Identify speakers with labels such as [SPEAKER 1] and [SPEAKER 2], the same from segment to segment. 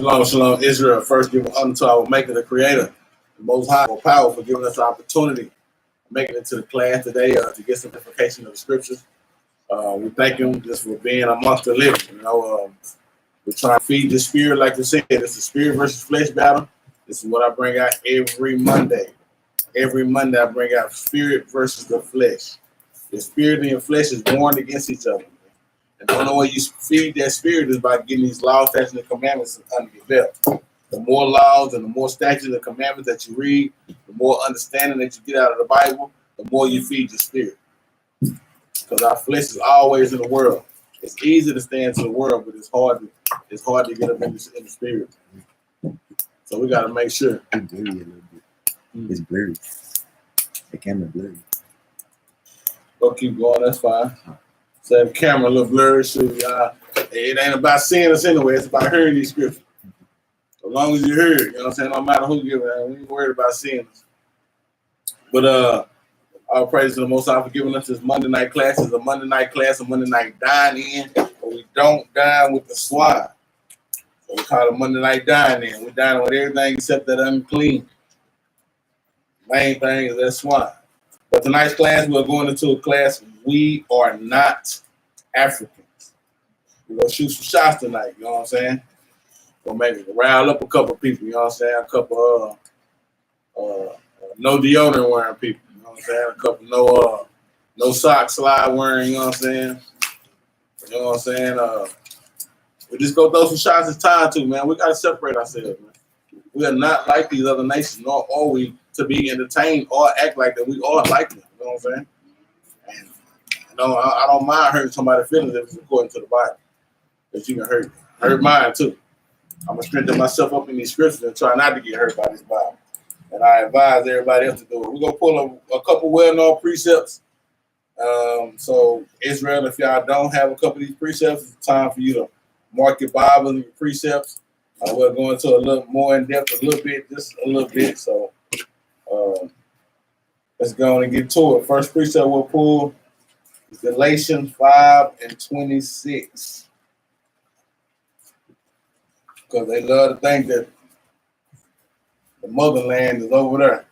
[SPEAKER 1] Shalom, shalom, Israel. First, give honor to our Maker, the Creator, the Most High, more power for giving us the opportunity of making it to the class today to get some edification of the scriptures. We thank Him just for being amongst the living. We're trying to feed the spirit, like we said. It's a spirit versus flesh battle. This is what I bring out every Monday. Every Monday, I bring out spirit versus the flesh. The spirit and your flesh is warned against each other. And the only way you feed that spirit is by getting these laws, statutes, and commandments under your belt. The more laws and the more statutes and commandments that you read, the more understanding that you get out of the Bible, the more you feed your spirit. Because our flesh is always in the world. It's easy to stay into the world, but it's hard to get up in the spirit. So we got to make sure.
[SPEAKER 2] It's blurry a little bit. It's blurry. The camera blurry.
[SPEAKER 1] Go keep going. That's fine. So the camera a little blurry. So it ain't about seeing us anyway. It's about hearing these scriptures. As long as you hear it, you know what I'm saying? No matter who you give, we ain't worried about seeing us. But all praise to the Most High for giving us this Monday night class. It's a Monday night class, a Monday night dine-in, but we don't dine with the swine. So we call it Monday night dine-in. We dine with everything except that unclean. Main thing is that swine. But tonight's class, we're going into a class. We are not Africans. We're going to shoot some shots tonight, you know what I'm saying? We'll maybe rile up a couple people, you know what I'm saying? A couple no deodorant wearing people, you know what I'm saying? A couple no sock slide wearing, you know what I'm saying? You know what I'm saying? We just go throw some shots. It's time to, man. We got to separate ourselves, man. We are not like these other nations, nor are we to be entertained or act like that. We are like them, you know what I'm saying? And I don't mind hurting somebody's feelings if it's according to the Bible. But you can hurt mine too. I'm gonna strengthen myself up in these scriptures and try not to get hurt by this Bible. And I advise everybody else to do it. We're gonna pull a couple well-known precepts. So Israel, if y'all don't have a couple of these precepts, it's time for you to mark your Bible and your precepts. We're going to a little more in depth, just a little bit. So let's go on and get to it. First precept we'll pull is Galatians 5:26. Because they love to think that the motherland is over there.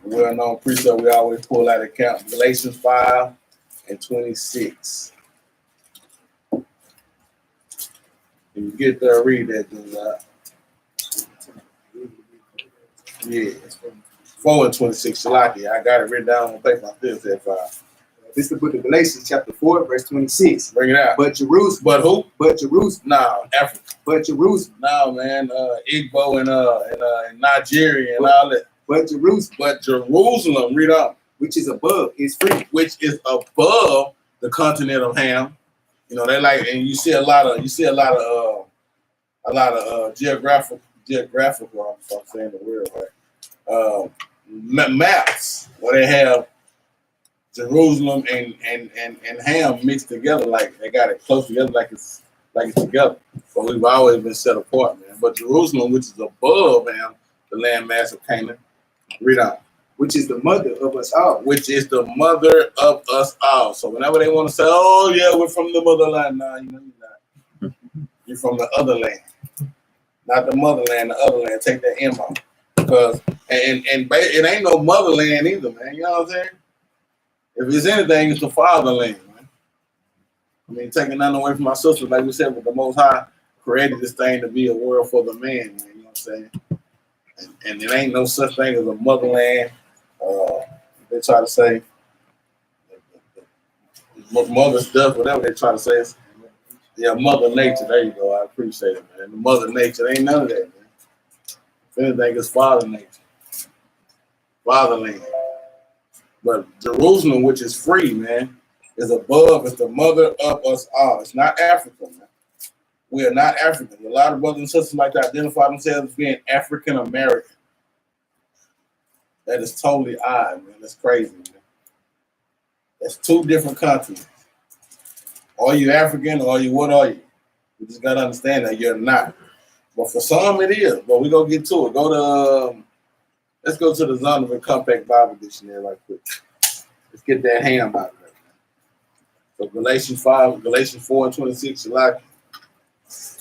[SPEAKER 1] Well-known precept we always pull out of account. Galatians 5:26. When you get there, read that thing out. Yeah. 4:26. Shalaki. I got it written down on paper. This is 5.
[SPEAKER 3] This is the book of Galatians, chapter 4, verse 26.
[SPEAKER 1] Bring it out.
[SPEAKER 3] But Jerusalem.
[SPEAKER 1] But who?
[SPEAKER 3] But Jerusalem.
[SPEAKER 1] No, Africa.
[SPEAKER 3] But Jerusalem.
[SPEAKER 1] No, man. Igbo and Nigeria and all that.
[SPEAKER 3] But Jerusalem.
[SPEAKER 1] But Jerusalem. Read on.
[SPEAKER 3] Which is above is free.
[SPEAKER 1] Which is above the continent of Ham. You know, they like, and you see a lot of geographical. I'm saying the word right. Maps where they have Jerusalem and Ham mixed together, like they got it close together, like it's together. But we've always been set apart, man. But Jerusalem, which is above Ham, the landmass of Canaan, read on.
[SPEAKER 3] Which is the mother of us all.
[SPEAKER 1] Which is the mother of us all. So whenever they want to say, "Oh yeah, we're from the motherland," nah, you know you're not. You're from the other land, not the motherland. The other land. Take that M off, because and it ain't no motherland either, man. You know what I'm saying? If it's anything, it's the fatherland, man. I mean, taking nothing away from my sister, like we said, but the Most High created this thing to be a world for the man, man. You know what I'm saying? And it ain't no such thing as a motherland. They try to say mother's death, whatever they try to say. Yeah, Mother Nature. There you go. I appreciate it, man. The Mother Nature ain't none of that, man. If anything, it's Father Nature, Fatherland. But Jerusalem, which is free, man, is above. It's the mother of us all. It's not Africa, man. We are not African. A lot of brothers and sisters like to identify themselves as being African American. That is totally odd, man. That's crazy, man. That's two different continents. Are you African or what are you? You just gotta understand that you're not. But for some it is. But we're gonna get to it. Let's go to the Zondervan Compact Bible Dictionary right quick. Let's get that ham out of there. So Galatians 4:26, July.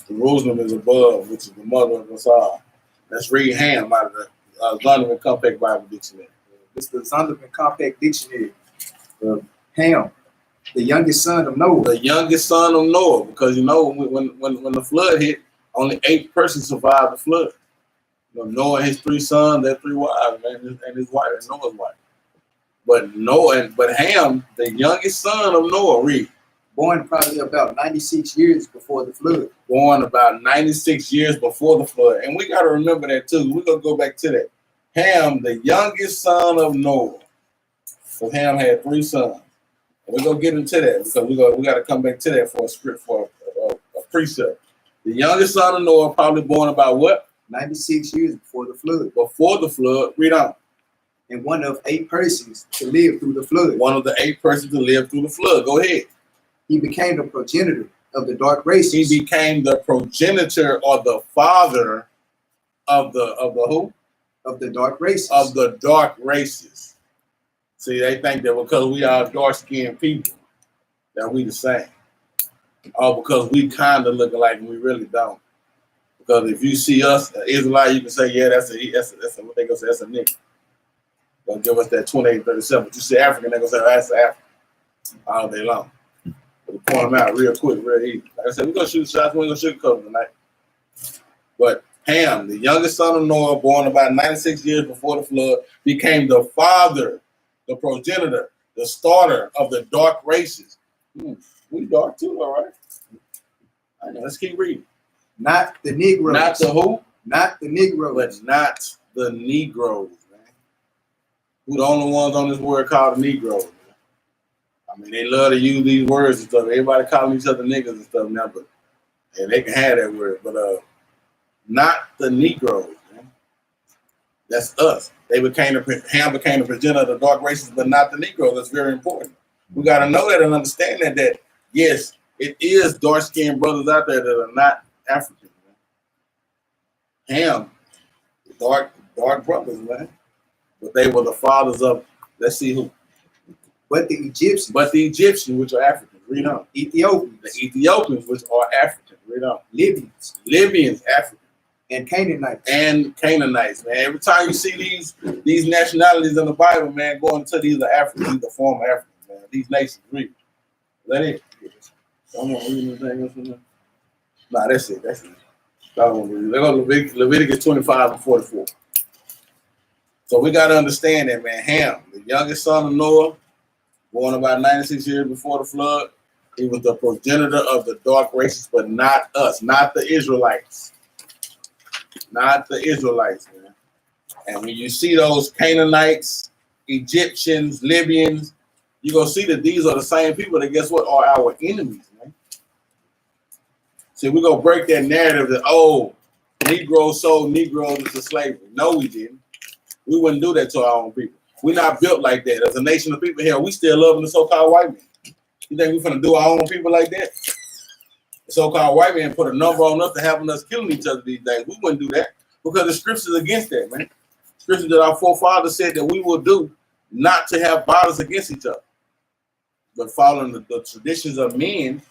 [SPEAKER 1] Jerusalem is above, which is the mother of us all. Let's read Ham out of the Zondervan Compact Bible Dictionary.
[SPEAKER 3] It's the Zondervan Compact Dictionary. Ham, the youngest son of Noah.
[SPEAKER 1] The youngest son of Noah, because you know when the flood hit, only 8 persons survived the flood. You know, Noah and his 3 sons, their 3 wives, man, and his wife, and Noah's wife. But Ham, the youngest son of Noah, read.
[SPEAKER 3] Born probably about 96 years before the flood.
[SPEAKER 1] Born about 96 years before the flood. And we got to remember that too. We're going to go back to that. Ham, the youngest son of Noah. So Ham had 3 sons. And we're going to get into that because we got to come back to that for a script, for a precept. The youngest son of Noah, probably born about what?
[SPEAKER 3] 96 years before the flood.
[SPEAKER 1] Before the flood. Read on.
[SPEAKER 3] And one of 8 persons to live through the flood.
[SPEAKER 1] One of the 8 persons to live through the flood. Go ahead.
[SPEAKER 3] He became the progenitor of the dark races.
[SPEAKER 1] He became the progenitor or the father of the who?
[SPEAKER 3] Of the dark races.
[SPEAKER 1] Of the dark races. See, they think that because we are dark-skinned people, that we the same. Or because we kind of look alike and we really don't. Because if you see us, Israelite, you can say, yeah, that's what they gonna say, that's a nigga. Gonna give us that 28-37. But you see African, they gonna say, oh, that's African all day long. We'll point them out real quick, real easy. Like I said, we're going to shoot shots. We ain't going to sugarcoat them tonight. But Ham, the youngest son of Noah, born about 96 years before the flood, became the father, the progenitor, the starter of the dark races. We dark too, all right? I know, let's keep reading.
[SPEAKER 3] Not the Negroes.
[SPEAKER 1] Not the who?
[SPEAKER 3] Not the Negroes.
[SPEAKER 1] But not the Negroes, man. Who the only ones on this word called the Negroes? I mean, they love to use these words and stuff. Everybody calling each other niggas and stuff now, but and they can have that word. But not the Negroes, man. That's us. Ham became the progenitor of the dark races, but not the Negroes. That's very important. We got to know that and understand that yes, it is dark-skinned brothers out there that are not African, man. Ham, dark brothers, man. But they were the fathers of, let's see who.
[SPEAKER 3] But the Egyptians.
[SPEAKER 1] But the Egyptians, which are Africans, read on.
[SPEAKER 3] Ethiopians.
[SPEAKER 1] The Ethiopians, which are African, read on. Libyans, African.
[SPEAKER 3] And Canaanites.
[SPEAKER 1] And Canaanites, man. Every time you see these nationalities in the Bible, man, going to these are Africans, these are former Africans, man. These nations, read. Let it. Don't want to read anything else from there? Nah, that's it. That's it. I don't want to read. They go to Leviticus 25 and 44. So we got to understand that, man. Ham, the youngest son of Noah, born about 96 years before the flood. He was the progenitor of the dark races, but not us, not the Israelites. Not the Israelites, man. And when you see those Canaanites, Egyptians, Libyans, you're going to see that these are the same people that, guess what, are our enemies, man. See, we're going to break that narrative that, oh, Negroes sold Negroes into slavery. No, we didn't. We wouldn't do that to our own people. We're not built like that. As a nation of people here, we still loving the so-called white man. You think we're going to do our own people like that? The so-called white man put a number on us to having us killing each other these days. We wouldn't do that because the scriptures against that, man. Scriptures that our forefathers said that we will do not to have battles against each other. But following the traditions of men,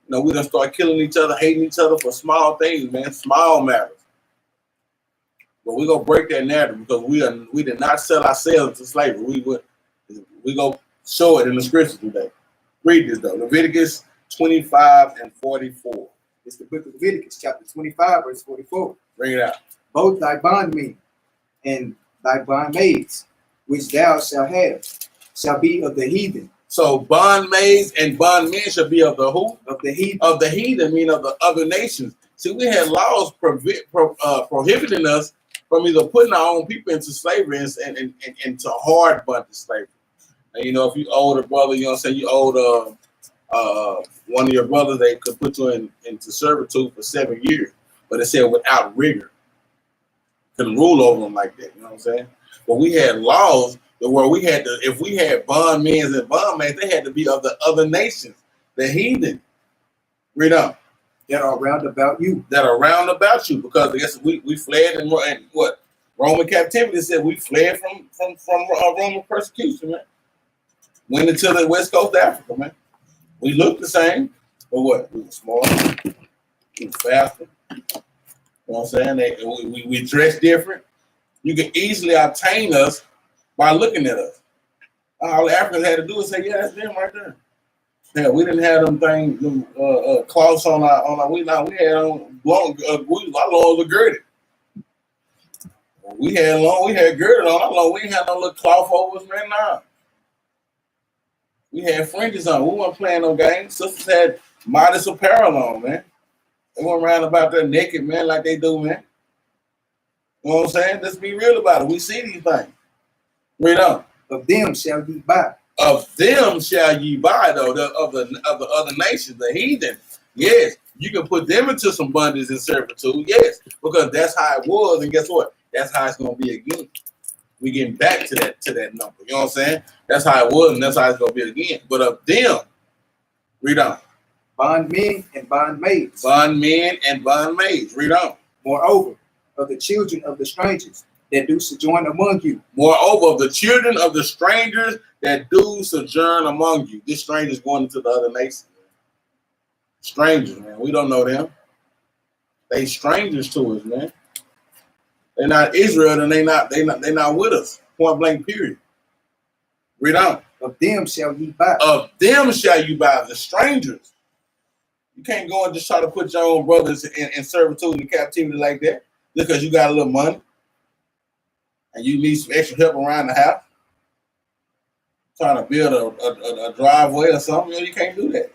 [SPEAKER 1] we don't start killing each other, hating each other for small things, man, small matters. But we're gonna break that narrative because we did not sell ourselves to slavery. We go show it in the scriptures today. Read this though. Leviticus 25 and 44.
[SPEAKER 3] It's the book of Leviticus, chapter 25, verse 44.
[SPEAKER 1] Bring it out.
[SPEAKER 3] Both thy bondmen and thy bondmaids, which thou shalt have, shall be of the heathen.
[SPEAKER 1] So bondmaids and bondmen shall be of the who?
[SPEAKER 3] Of the heathen.
[SPEAKER 1] Of the heathen, meaning of the other nations. See, we had laws prohibiting us from either putting our own people into slavery and into hard bondage slavery. And if you owed a brother, you owed one of your brothers, they could put you into servitude for 7 years. But it said without rigor. Couldn't rule over them like that, you know what I'm saying? But we had laws where we had to, if we had bondmen and bondmaids, they had to be of the other nations, the heathen. Read on.
[SPEAKER 3] That are round about you.
[SPEAKER 1] That are round about you, because I guess we fled and what? Roman captivity said we fled from Roman persecution, man. Went into the west coast of Africa, man. We looked the same, but what? We were smaller, we were faster, You know what I'm saying? We dress different. You can easily obtain us by looking at us. All the Africans had to do is say, yeah, that's them right there. Yeah, we didn't have them things, cloths on our we had on long, our lawns were girded. We had girded on our lawn. We didn't have no little cloth over us, man. Nah. We had fringes on. We weren't playing no games. Sisters had modest apparel on, man. They went around about there naked, man, like they do, man. You know what I'm saying? Let's be real about it. We see these things. Read on.
[SPEAKER 3] Of them shall ye buy.
[SPEAKER 1] Of them shall ye buy, though, of the other nations, the heathen. Yes, you can put them into some bondage and servitude. Yes, because that's how it was, and guess what? That's how it's gonna be again. We getting back to that number. You know what I'm saying? That's how it was, and that's how it's gonna be again. But of them, read on.
[SPEAKER 3] Bondmen and bondmaids.
[SPEAKER 1] Bondmen and bondmaids. Read on.
[SPEAKER 3] Moreover, of the children of the strangers that do sojourn among you.
[SPEAKER 1] Moreover, of the children of the strangers that do sojourn among you. This stranger's going into the other nations. Strangers, man. We don't know them. They strangers to us, man. They're not Israel, and they not with us. Point blank, period. Read on.
[SPEAKER 3] Of them shall ye buy.
[SPEAKER 1] Of them shall you buy, the strangers. You can't go and just try to put your own brothers in servitude and captivity like that just because you got a little money and you need some extra help around the house. Trying to build a driveway or something, you can't do that.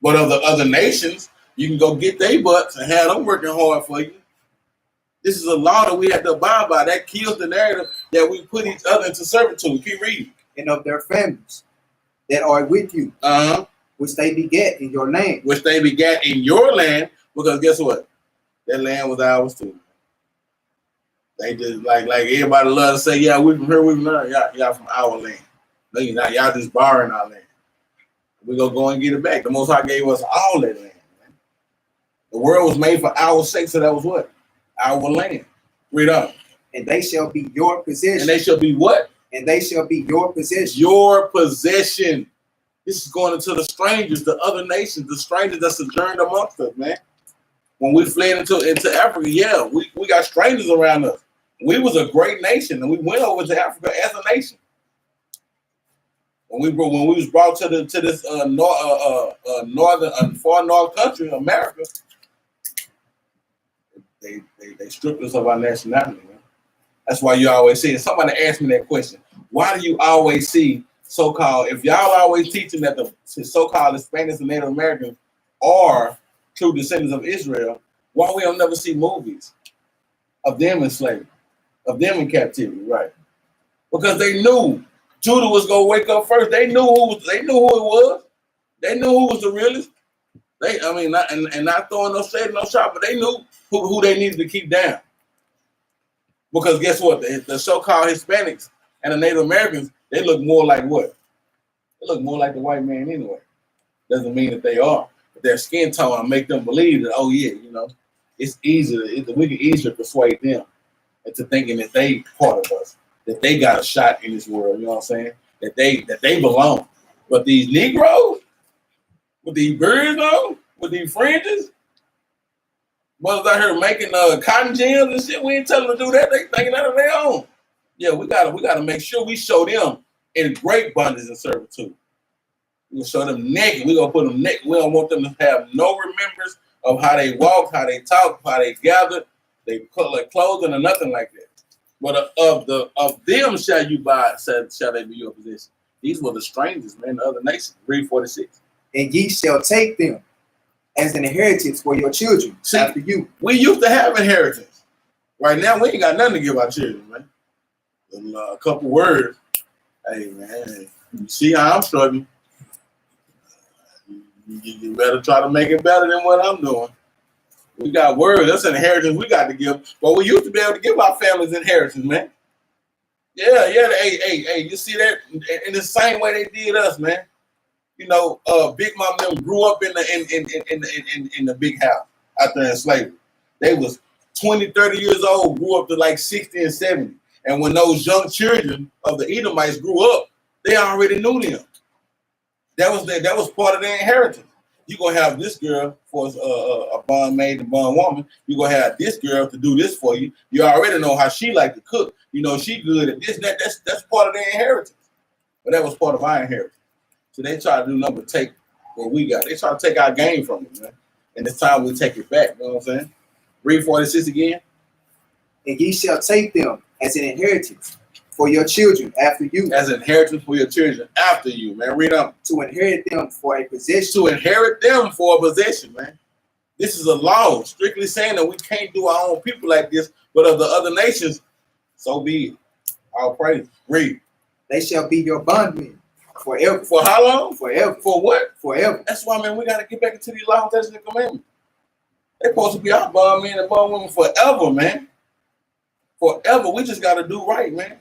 [SPEAKER 1] But of the other nations, you can go get their butts and have them working hard for you. This is a law that we have to abide by. That kills the narrative that we put each other into servitude. Keep reading.
[SPEAKER 3] And of their families that are with you, which they begat in your land.
[SPEAKER 1] Which they begat in your land, because guess what? That land was ours too. They just like everybody love to say, yeah, we from here, we from there. Y'all from our land. No, you're not. Y'all just borrowing our land. We're gonna go and get it back. The Most High gave us all that land, man. The world was made for our sake, so that was what? Our land. Read on.
[SPEAKER 3] And they shall be your possession.
[SPEAKER 1] And they shall be what?
[SPEAKER 3] And they shall be your possession.
[SPEAKER 1] Your possession. This is going into the strangers, the other nations, the strangers that sojourned amongst us, man. When we fled into Africa, yeah, we got strangers around us. We was a great nation, and we went over to Africa as a nation. When we was brought to this northern far north country, America, they stripped us of our nationality, man. That's why you always see it. Somebody asked me that question. Why do you always see so-called, if y'all always teaching that the so-called Hispanics and Native Americans are true descendants of Israel, why we don't never see movies of them in slavery, of them in captivity, right? Because they knew Judah was gonna wake up first. They knew who it was. They knew who was the realest. Not throwing no shade, no shot, but they knew who they needed to keep down. Because guess what? The so-called Hispanics and the Native Americans, they look more like what? They look more like the white man anyway. Doesn't mean that they are. But their skin tone make them believe that, oh yeah, it's easier. We can easily persuade them into thinking that they part of us, that they got a shot in this world. You know what I'm saying? That they belong. But these Negroes, with these birds on, with these fringes, brothers out here making cotton gins and shit, we ain't telling them to do that. They thinking that of their own. Yeah, we gotta make sure we show them in great bondage and servitude. We gonna show them naked. We gonna put them naked. We don't want them to have no remembrance of how they walk, how they talk, how they gather, they color clothing or nothing like that. But of them shall you buy, shall they be your possession. These were the strangers, man, the other nations. Read 46.
[SPEAKER 3] And ye shall take them as an inheritance for your children after you.
[SPEAKER 1] We used to have inheritance. Right now, we ain't got nothing to give our children, man. A couple words. Hey, man, you see how I'm struggling. You better try to make it better than what I'm doing. We got words. That's an inheritance we got to give. But we used to be able to give our families inheritance, man. Yeah. Hey, you see that? In the same way they did us, man. Big Mom and them grew up in the big house out there in slavery. They was 20, 30 years old, grew up to like 60 and 70. And when those young children of the Edomites grew up, they already knew them. That was part of their inheritance. You're going to have this girl for a bondmaid and bondwoman. You're going to have this girl to do this for you. You already know how she like to cook. You know she good at this, that. That's part of their inheritance. But that was part of our inheritance. So they try to do nothing but take what we got. They try to take our game from us, man. And it's time we take it back. You know what I'm saying? Read 46 again.
[SPEAKER 3] And ye shall take them as an inheritance for your children after you.
[SPEAKER 1] As an inheritance for your children after you, man. Read on.
[SPEAKER 3] To inherit them for a possession.
[SPEAKER 1] To inherit them for a possession, man. This is a law, strictly saying that we can't do our own people like this, but of the other nations, so be it. I'll praise. Read.
[SPEAKER 3] They shall be your bondmen forever.
[SPEAKER 1] For how long?
[SPEAKER 3] Forever.
[SPEAKER 1] For what?
[SPEAKER 3] Forever.
[SPEAKER 1] That's why, man, we got to get back into these laws, statutes, and commandments. They're supposed to be our bondmen and bondwomen forever, man. Forever. We just got to do right, man.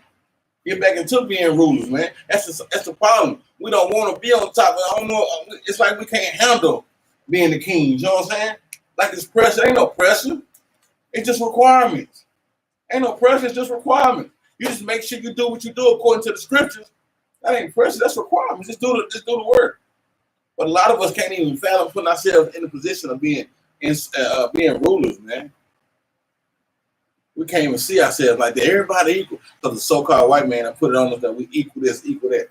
[SPEAKER 1] Get back into being rulers, man. That's the problem. We don't want to be on top. I don't know. It's like we can't handle being the kings. You know what I'm saying? Like it's pressure. Ain't no pressure. It's just requirements. Ain't no pressure. It's just requirements. You just make sure you do what you do according to the scriptures. That ain't pressure. That's requirements. Just do the work. But a lot of us can't even fathom putting ourselves in the position of being rulers, man. We can't even see ourselves like that. Everybody equal. Because the so-called white man, I put it on us that we equal this, equal that.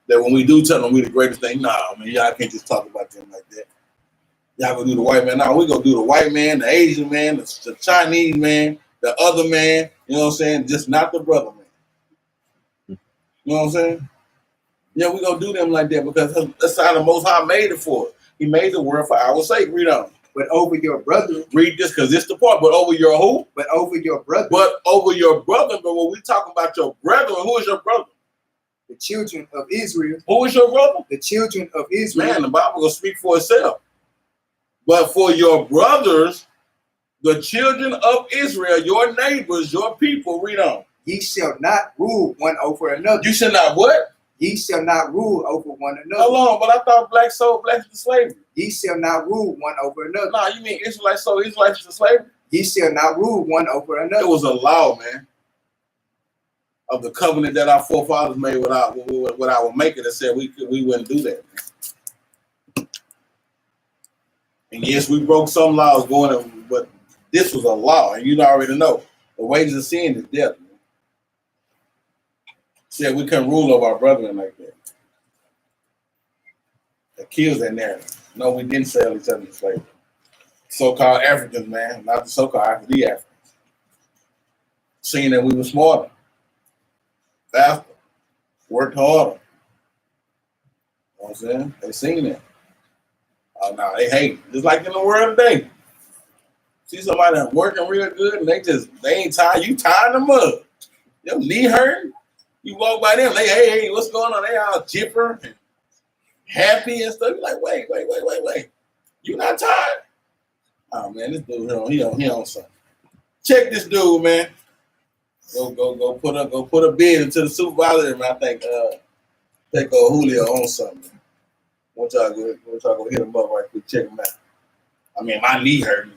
[SPEAKER 1] That when we do tell them we the greatest thing, nah, man, y'all can't just talk about them like that. Y'all gonna do the white man. Nah, we gonna do the white man, the Asian man, the Chinese man, the other man, you know what I'm saying? Just not the brother man. You know what I'm saying? Yeah, we gonna do them like that because that's how the Most High made it for us. He made the world for our sake. Read on.
[SPEAKER 3] But over your brother.
[SPEAKER 1] Read this because it's the part. But over your who?
[SPEAKER 3] But over your brother.
[SPEAKER 1] But over your brother. But when we talk about your brethren, who is your brother?
[SPEAKER 3] The children of Israel.
[SPEAKER 1] Who is your brother?
[SPEAKER 3] The children of Israel.
[SPEAKER 1] Man, the Bible will speak for itself. But for your brothers, the children of Israel, your neighbors, your people, read on.
[SPEAKER 3] Ye shall not rule one over another.
[SPEAKER 1] You shall not what?
[SPEAKER 3] Ye shall not rule over one another.
[SPEAKER 1] How long? But I thought blacks sold blacks into slavery.
[SPEAKER 3] Ye shall not rule one over another.
[SPEAKER 1] No, you mean Israelites sold Israelites into slavery?
[SPEAKER 3] Ye shall not rule one over another.
[SPEAKER 1] It was a law, man, of the covenant that our forefathers made with our maker that said we wouldn't do that, man. And yes, we broke some laws going, but this was a law, and you already know the wages of sin is death. Man. Said we couldn't rule over our brethren like that. That kills that narrative. No, we didn't sell each other into slavery. So-called Africans, man, not the so-called Africans, the Africans. Seeing that we were smarter, faster, worked harder. You know what I'm saying? They seen that. Oh, no, they hate it. Just like in the world today. See somebody that's working real good and they ain't tired. You tired in the mud. Your knee hurting. You walk by them, they, hey, what's going on? They all chipper and happy and stuff. You're like, wait. You not tired? Oh man, this dude he on something. Check this dude, man. Go put a bid into the supervisor, man. I think Julio on something. Want y'all go hit him up right quick, check him out. I mean, my knee hurting,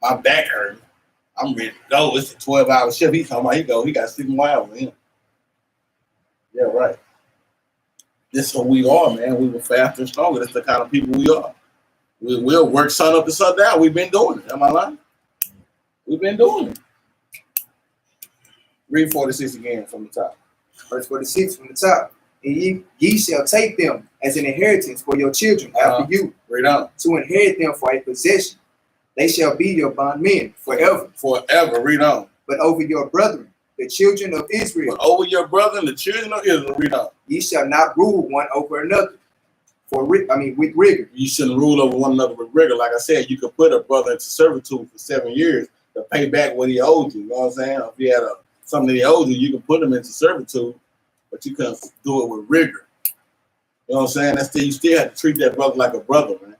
[SPEAKER 1] my back hurting. I'm ready to go. It's a 12-hour shift. He's talking about he got 6 more hours with him. Yeah, right. This is who we are, man. We were faster and stronger. That's the kind of people we are. We'll work sun up and sun down. We've been doing it. Am I lying? We've been doing it. Read 46 again from the top.
[SPEAKER 3] Verse 46 from the top. And ye shall take them as an inheritance for your children after you.
[SPEAKER 1] Read on.
[SPEAKER 3] To inherit them for a possession. They shall be your bondmen forever.
[SPEAKER 1] Forever. Read on.
[SPEAKER 3] But over your brethren, the children of Israel.
[SPEAKER 1] But over your brethren, the children of Israel. Read on.
[SPEAKER 3] Ye shall not rule one over another. With rigor.
[SPEAKER 1] You shouldn't rule over one another with rigor. Like I said, you could put a brother into servitude for 7 years to pay back what he owed you. You know what I'm saying? If he had something that he owed you, you can put him into servitude, but you couldn't do it with rigor. You know what I'm saying? You still have to treat that brother like a brother, man.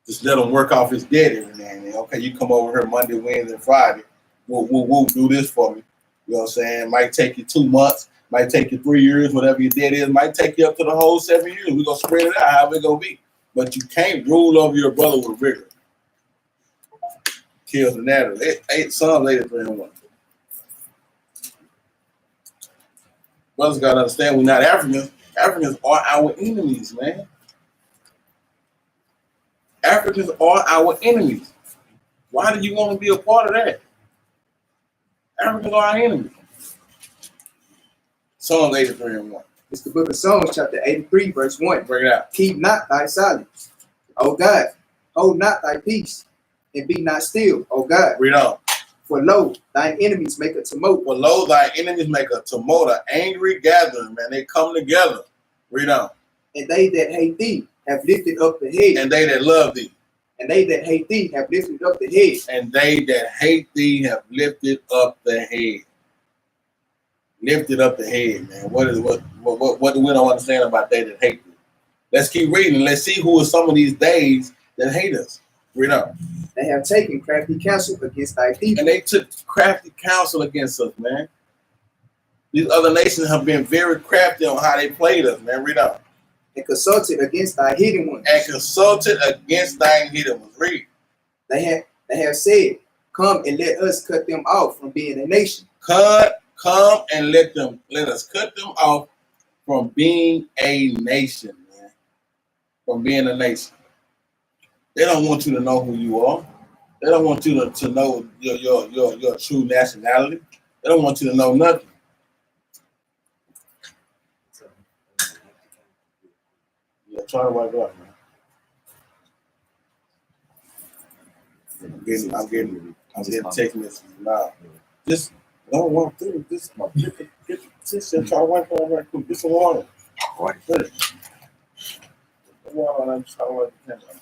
[SPEAKER 1] Just let him work off his debt every now and then. Okay, you come over here Monday, Wednesday, and Friday. We'll do this for me. You know what I'm saying? Might take you 2 months. Might take you 3 years, whatever your debt is. Might take you up to the whole 7 years. We're going to spread it out however it's going to be. But you can't rule over your brother with rigor. Kills the narrative. Psalms 83:1. Brothers got to understand we're not Africans. Africans are our enemies, man. Africans are our enemies. Why do you want to be a part of that? Africans are our enemies. Psalm 83 and 1.
[SPEAKER 3] It's the book of Psalms, chapter 83, verse 1.
[SPEAKER 1] Bring it out.
[SPEAKER 3] Keep not thy silence, O God. Hold not thy peace, and be not still, O God.
[SPEAKER 1] Read on.
[SPEAKER 3] For lo, thine enemies make a tumult.
[SPEAKER 1] For lo, thy enemies make a tumult, an angry gathering, man. They come together. Read on.
[SPEAKER 3] And they that hate thee have lifted up the head.
[SPEAKER 1] And they that love thee.
[SPEAKER 3] And they that hate thee have lifted up the head.
[SPEAKER 1] And they that hate thee have lifted up the head. Lifted up the head, man. What do we don't understand about they that hate thee? Let's keep reading. Let's see who are some of these days that hate us. Read on.
[SPEAKER 3] They have taken crafty counsel against thy people.
[SPEAKER 1] And they took crafty counsel against us, man. These other nations have been very crafty on how they played us, man. Read on.
[SPEAKER 3] And consulted against thy hidden ones.
[SPEAKER 1] And consulted against thine hidden ones. Read.
[SPEAKER 3] They have said, come and let us cut them off from being a nation.
[SPEAKER 1] Come and let us cut them off from being a nation, man. From being a nation. They don't want you to know who you are. They don't want you to know your true nationality. They don't want you to know nothing. Yeah, try to wipe it up, man. I'm getting text messages now. Just don't walk through. Just try to wipe it up right quick. Get some water. Water. I'm trying to wipe the camera.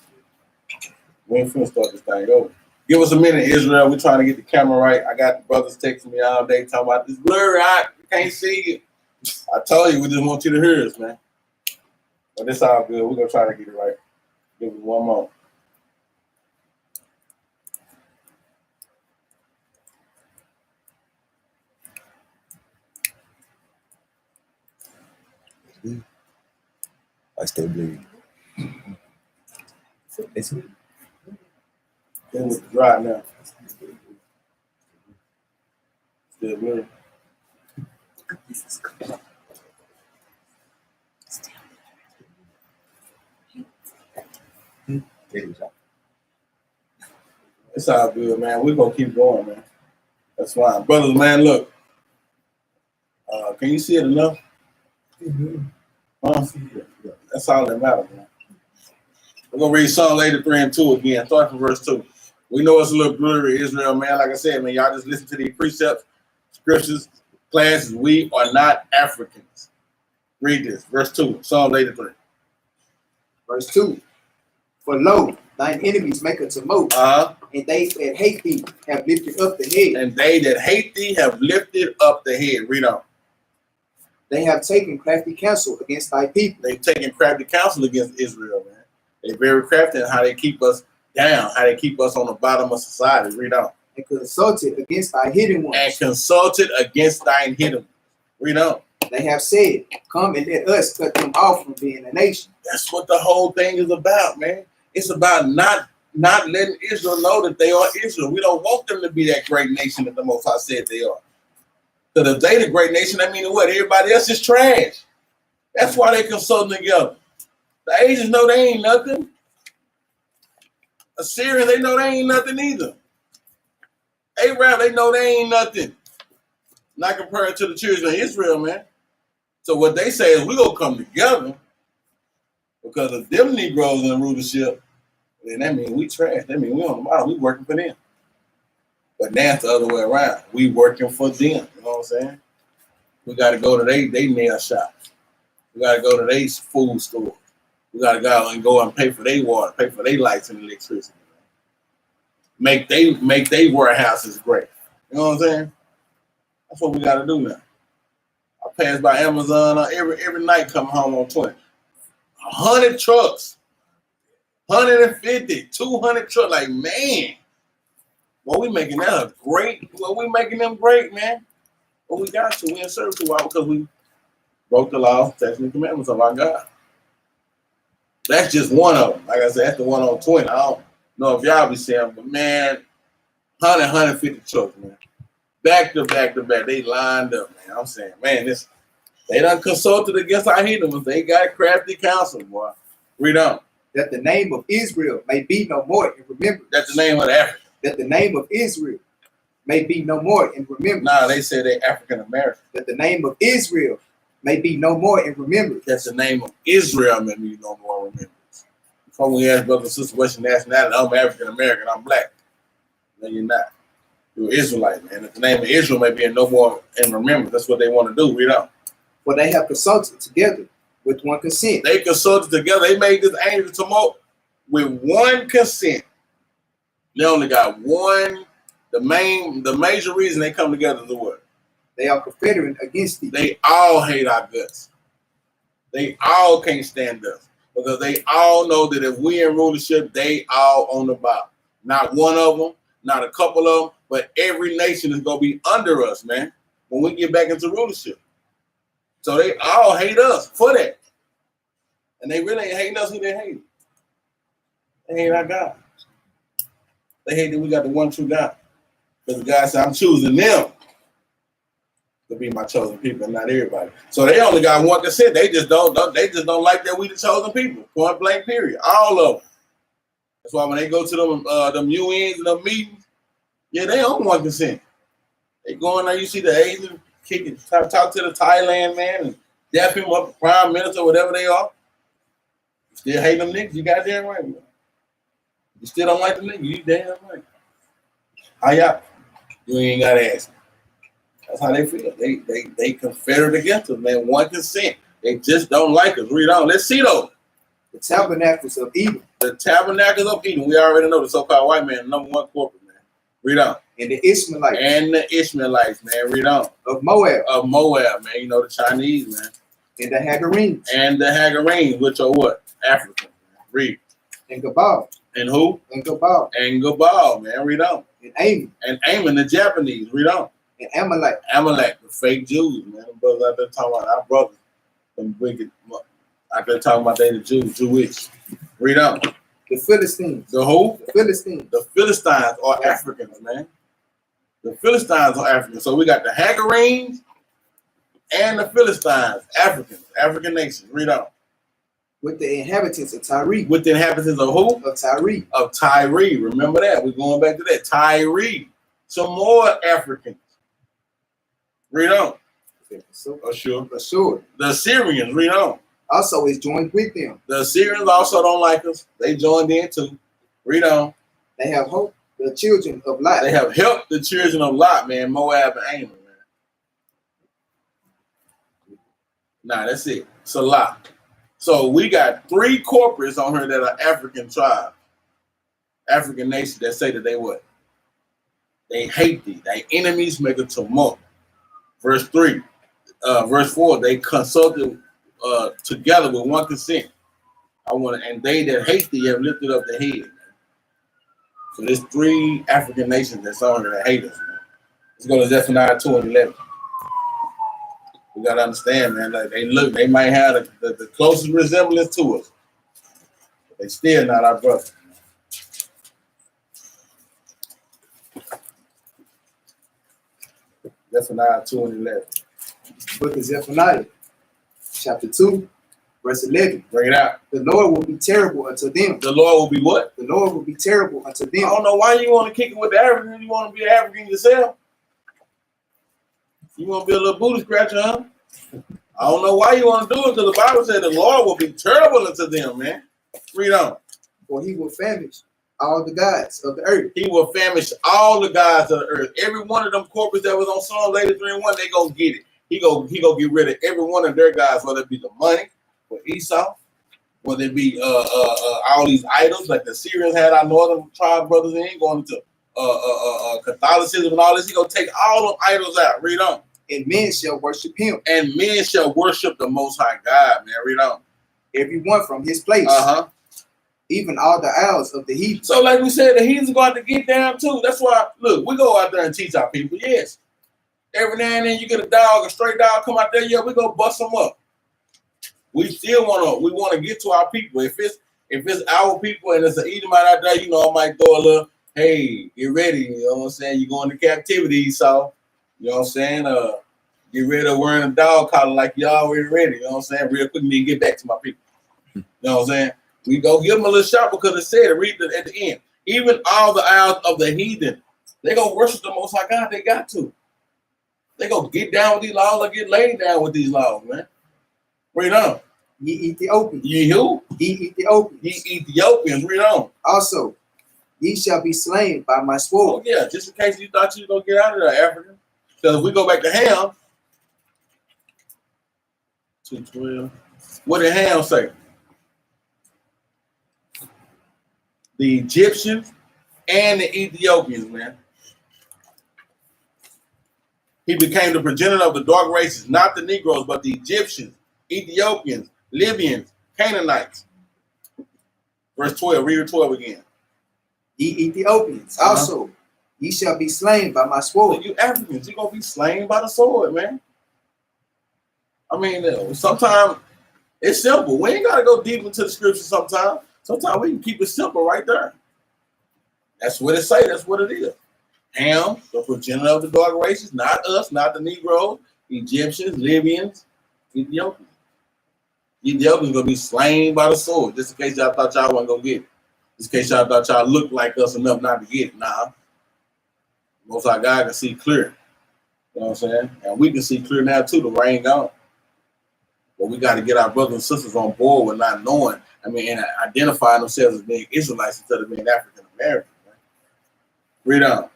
[SPEAKER 1] We ain't finna start this thing over. Give us a minute, Israel. We're trying to get the camera right. I got the brothers texting me all day talking about this blurry eye. We can't see you. I told you we just want you to hear us, man. But it's all good. We're gonna try to get it right. Give it one more.
[SPEAKER 2] I still bleed. It's
[SPEAKER 1] It was dry now. Still blurry. It's all good, man. We're gonna keep going, man. That's fine. Brothers, man, look. Can you see it enough? Huh? That's all that matters, man. We're gonna read Psalm 83 and 2 again. Start from verse 2. We know it's a little blurry, Israel, man. Like I said, man, y'all just listen to these precepts, scriptures, classes. We are not Africans. Read this. Verse 2. Psalm 83.
[SPEAKER 3] Verse 2. For lo, thine enemies make a tumult, and they that hate thee have lifted up the head.
[SPEAKER 1] And they that hate thee have lifted up the head. Read on.
[SPEAKER 3] They have taken crafty counsel against thy people.
[SPEAKER 1] They've taken crafty counsel against Israel, man. They're very crafty in how they keep us down, how they keep us on the bottom of society. Read on.
[SPEAKER 3] And consulted against thy hidden ones.
[SPEAKER 1] And consulted against thine hidden ones. Read on.
[SPEAKER 3] They have said, come and let us cut them off from being a nation.
[SPEAKER 1] That's what the whole thing is about, man. It's about not letting Israel know that they are Israel. We don't want them to be that great nation that the Most High said they are. Because if they the great nation, that means what? Everybody else is trash. That's why they consulting together. The Asians know they ain't nothing. Assyrians, they know they ain't nothing either. Arab, they know they ain't nothing. Not compared to the children of Israel, man. So what they say is we're going to come together because of them Negroes in the rulership. Then that means we trash. That means we on the bottom. We working for them. But now it's the other way around. We working for them. You know what I'm saying? We got to go to they nail shops. We got to go to their food store. We got to go and pay for their water, pay for their lights and electricity. Make they warehouses great. You know what I'm saying? That's what we got to do now. I pass by Amazon every night, come home on 20. 100 trucks. 150, 200 trucks. Like, man. Well, we making that a great. Well, we making them great, man. But we got to. We in service to why? Because we broke the law, statutes, and commandments of our God. That's just one of them. Like I said, that's the one on 20. I don't know if y'all be saying, but man, 150 trucks, man. Back to back to back. They lined up, man. I'm saying, man, they done consulted against our heathen ones. They got crafty counsel, boy. Read on.
[SPEAKER 3] That the name of Israel may be no more in remembrance.
[SPEAKER 1] That's the name of the African.
[SPEAKER 3] That the name of Israel may be no more in remembrance.
[SPEAKER 1] Nah, they say they African American.
[SPEAKER 3] That the name of Israel may be no more in remembrance.
[SPEAKER 1] That's the name of Israel may be no more in remembrance. Before we ask brother and sister what's your nationality, I'm African American, I'm black. No, you're not. You're Israelite, man. That the name of Israel may be no more in remembrance. That's what they want to do. Read on.
[SPEAKER 3] For they have consulted together with one consent.
[SPEAKER 1] They consulted together. They made this angry tumult with one consent. They only got one. The major reason they come together is what?
[SPEAKER 3] They are confederate against thee.
[SPEAKER 1] They all hate our guts. They all can't stand us because they all know that if we in rulership, they all on the bottom. Not one of them, not a couple of them, but every nation is gonna be under us, man. When we get back into rulership, so they all hate us for that, and they really ain't hating us. Who they hate? They hate our God. They hate that we got the one true God. Because God said, I'm choosing them to be my chosen people, and not everybody. So they only got one consent. They just don't like that we the chosen people. Point blank, period. All of them. That's why when they go to them UNs and them meetings, yeah, they don't want consent. They go in there, you see the Asian kicking, talk to the Thailand man and dap him up, prime minister, whatever they are. You still hate them niggas, you goddamn right, man. You still don't like the niggas, you damn right. How y'all? You ain't gotta ask. That's how they feel. They confederate against us, man. One consent. They just don't like us. Read on. Let's see though.
[SPEAKER 3] The tabernacles of Edom.
[SPEAKER 1] The tabernacles of Edom. We already know the so-called white man, number one corporate, man. Read on.
[SPEAKER 3] And the Ishmaelites.
[SPEAKER 1] And the Ishmaelites, man. Read on.
[SPEAKER 3] Of Moab.
[SPEAKER 1] Of Moab, man. You know the Chinese, man.
[SPEAKER 3] And the Hagarenes.
[SPEAKER 1] And the Hagarenes, which are what? African. Read.
[SPEAKER 3] And Gabal.
[SPEAKER 1] And who?
[SPEAKER 3] And Gabal.
[SPEAKER 1] And Gabal, man. Read on.
[SPEAKER 3] And Ammon.
[SPEAKER 1] And Ammon, the Japanese. Read on.
[SPEAKER 3] And Amalek.
[SPEAKER 1] Amalek, the fake Jews, man. Them brothers out there talking about our brothers. Them wicked out there talking about they the Jews, Jewish. Read on.
[SPEAKER 3] The Philistines.
[SPEAKER 1] The who?
[SPEAKER 3] The Philistines.
[SPEAKER 1] The Philistines are Africans, man. The Philistines are Africans. So we got the Hagarenes and the Philistines, Africans, African nations. Read on.
[SPEAKER 3] With the inhabitants of Tyre.
[SPEAKER 1] With the inhabitants of who?
[SPEAKER 3] Of Tyre.
[SPEAKER 1] Of Tyre. Remember that. We're going back to that. Tyre. Some more Africans. Read on. Sure. The Syrians. Read on.
[SPEAKER 3] Also is joined with them.
[SPEAKER 1] The Syrians also don't like us. They joined in too. Read on.
[SPEAKER 3] They have helped the children of Lot.
[SPEAKER 1] They have helped the children of Lot, man. Moab and Ammon, man. Nah, that's it. It's a lot. So we got 3 corporates on here that are African tribes, African nations that say that they what? They hate thee. Thy enemies make a tumult. Verse 3. Verse 4, they consulted together with one consent. And they that hate thee have lifted up their head. Man. So there's 3 African nations that's on here that hate us, man. Let's go to Zephaniah 2 and 11. We gotta understand, man. Like they might have the closest resemblance to us, but they still not our brothers. Zephaniah 2 and 11.
[SPEAKER 3] Book of Zephaniah, chapter 2, verse 11.
[SPEAKER 1] Bring it out.
[SPEAKER 3] The Lord will be terrible unto them.
[SPEAKER 1] The Lord will be what?
[SPEAKER 3] The Lord will be terrible unto them.
[SPEAKER 1] I don't know why you want to kick it with the African. You want to be an African yourself? You want to be a little booty scratcher, huh? I don't know why you want to do it, because the Bible said the Lord will be terrible unto them, man. Read on.
[SPEAKER 3] For he will famish all the gods of the earth.
[SPEAKER 1] He will famish all the gods of the earth. Every one of them corporates that was on Psalm 83 and 1, they gonna get it. He go get rid of every one of their gods, whether it be the money for Esau, whether it be all these idols like the Syrians had our northern tribe brothers in, going into Catholicism and all this. He gonna take all them idols out. Read on.
[SPEAKER 3] And men shall worship him.
[SPEAKER 1] And men shall worship the Most High God, man. Read on.
[SPEAKER 3] Everyone from his place. Even all the isles of the heathen.
[SPEAKER 1] So like we said, the heathens going to get down too. That's why, look, we go out there and teach our people, yes. Every now and then you get a stray dog come out there, yeah, we go bust them up. We still want to get to our people. If it's our people and it's an Edomite out there, you know, I might throw a little, hey, get ready, you know what I'm saying? You're going to captivity, so you know what I'm saying? Get rid of wearing a dog collar like you already ready, you know what I'm saying? Real quick, and then get back to my people. You know what I'm saying? We go give them a little shot because it said, read it at the end. Even all the isles of the heathen, they gonna worship the Most High God. They got to. They gonna get down with these laws or get laid down with these laws, man. Read on.
[SPEAKER 3] Ye Ethiopians.
[SPEAKER 1] Ye who?
[SPEAKER 3] Ye Ethiopians.
[SPEAKER 1] Ye Ethiopians. Read on.
[SPEAKER 3] Also, ye shall be slain by my sword.
[SPEAKER 1] Oh yeah, just in case you thought you was gonna get out of there, African. Because if we go back to Ham, 2:12. What did Ham say? The Egyptians and the Ethiopians, man. He became the progenitor of the dark races, not the Negroes, but the Egyptians, Ethiopians, Libyans, Canaanites. Verse 12, read 12 again.
[SPEAKER 3] Ye Ethiopians, also, ye shall be slain by my sword.
[SPEAKER 1] So you Africans, you're going to be slain by the sword, man. I mean, sometimes it's simple. We ain't got to go deep into the scripture sometimes. Sometimes we can keep it simple right there. That's what it say. That's what it is. Ham, the progenitor of the dark races, not us, not the Negroes, Egyptians, Libyans, Ethiopians. Ethiopians going to be slain by the sword, just in case y'all thought y'all wasn't going to get it. Just in case y'all thought y'all looked like us enough not to get it. Nah. Most High God can see clear. You know what I'm saying? And we can see clear now too. The rain gone. But we got to get our brothers and sisters on board with not knowing, and identifying themselves as being Israelites instead of being African American. Right? Read on.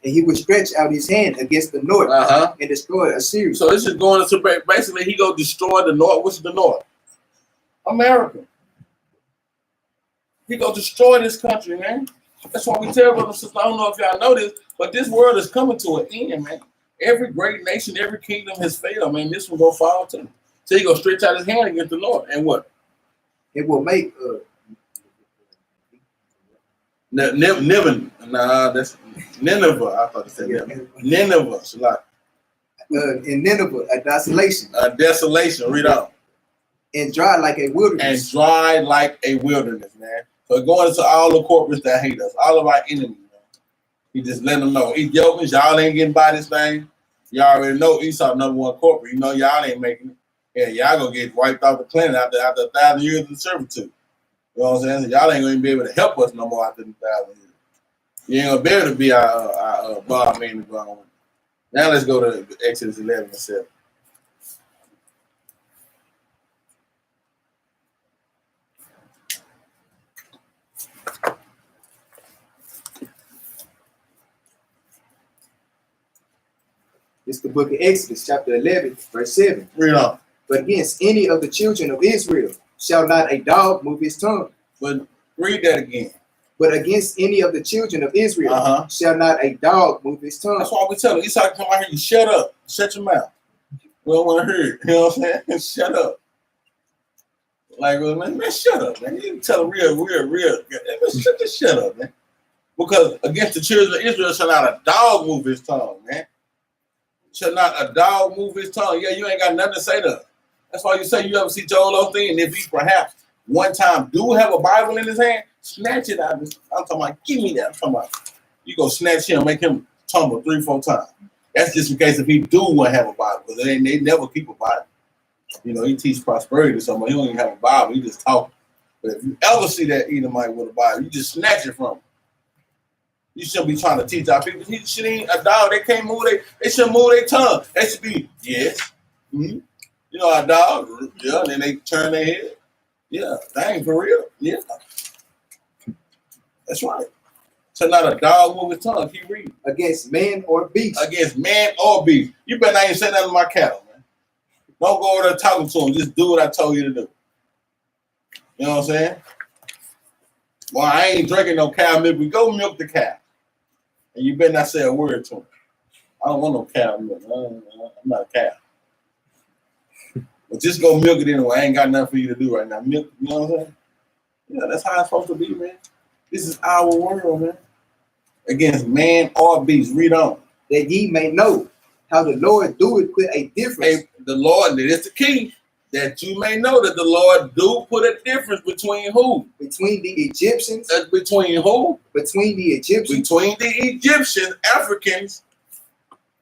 [SPEAKER 3] And he would stretch out his hand against the north and destroy Assyria.
[SPEAKER 1] So this is going into basically he go destroy the north. What's the north? America. He go destroy this country, man. That's why we tell brothers and sisters, I don't know if y'all know this, but this world is coming to an end, man. Every great nation, every kingdom has failed, man. This one go fall too. So he go stretch out his hand against the north. And what?
[SPEAKER 3] It will make
[SPEAKER 1] that's Nineveh. I thought it said Nineveh.
[SPEAKER 3] in Nineveh a desolation.
[SPEAKER 1] A desolation. Read on.
[SPEAKER 3] And dry like a wilderness.
[SPEAKER 1] And dry like a wilderness, man. So going into all the corporates that hate us, all of our enemies, man. He just let them know. Ethiopians, y'all ain't getting by this thing. Y'all already know Esau #1 corporate. You know y'all ain't making it. Yeah, y'all gonna get wiped off the planet after 1,000 years of servitude. You know what I'm saying? So y'all ain't gonna even be able to help us no more after 1,000 years. You ain't gonna be able to be our bar man. Now let's go to Exodus 11 and 7.
[SPEAKER 3] It's the book of Exodus, chapter 11, verse 7.
[SPEAKER 1] Read on.
[SPEAKER 3] But against any of the children of Israel shall not a dog move his tongue.
[SPEAKER 1] But read that again.
[SPEAKER 3] But against any of the children of Israel shall not a dog move his tongue.
[SPEAKER 1] That's why we tell him, Esau, come out here, you shut up. Shut your mouth. We don't want to hear it. You know what I'm saying? Shut up. Like, man, shut up, man. You can tell a real. Man, just shut up, man. Because against the children of Israel shall not a dog move his tongue, man. Shall not a dog move his tongue. Yeah, you ain't got nothing to say to us. That's why you say you ever see Joel Osteen, and if he perhaps one time do have a Bible in his hand, snatch it out of his. I'm talking about, give me that. I'm talking about, you go snatch him, make him tumble 3-4 times. That's just in case if he do want to have a Bible, because they never keep a Bible. You know, he teach prosperity to somebody. He don't even have a Bible. He just talk. But if you ever see that Edomite with a Bible, you just snatch it from him. You shouldn't be trying to teach our people. He should ain't a dog. They can't move. They shouldn't move their tongue. They should be, yes. Mm-hmm. You know, a dog. Yeah, and then they turn their head. Yeah, dang, for real. Yeah. That's right. So not a dog move his tongue. Keep reading.
[SPEAKER 3] Against man or beast.
[SPEAKER 1] Against man or beast. You better not even say nothing to my cattle, man. Don't go over there talking to him. Just do what I told you to do. You know what I'm saying? Well, I ain't drinking no cow milk. We go milk the cow. And you better not say a word to him. I don't want no cow milk. I'm not a cow. But just go milk it anyway. I ain't got nothing for you to do right now. Milk, you know what I'm saying? Yeah, that's how it's supposed to be, man. This is our world, man. Against man or beast. Read on.
[SPEAKER 3] That ye may know how the Lord doeth put a difference.
[SPEAKER 1] The Lord, that is the key. That you may know that the Lord do put a difference between who?
[SPEAKER 3] Between the Egyptians.
[SPEAKER 1] Between who?
[SPEAKER 3] Between the Egyptians.
[SPEAKER 1] Between the Egyptians, Africans.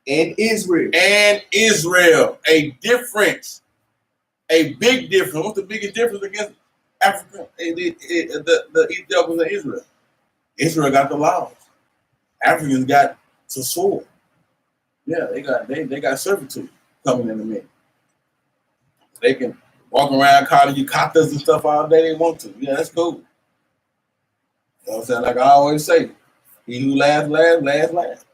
[SPEAKER 3] And Israel.
[SPEAKER 1] And Israel. A difference. A big difference. What's the biggest difference against Africa, the Ethiopians and Israel. Israel got the laws. Africans got to sword. Yeah, they got servitude coming in the mix. They can walk around calling you captas and stuff all day they want to. Yeah, that's cool. You know what I'm saying? Like I always say, he who laughs, laughs, laughs, laughs.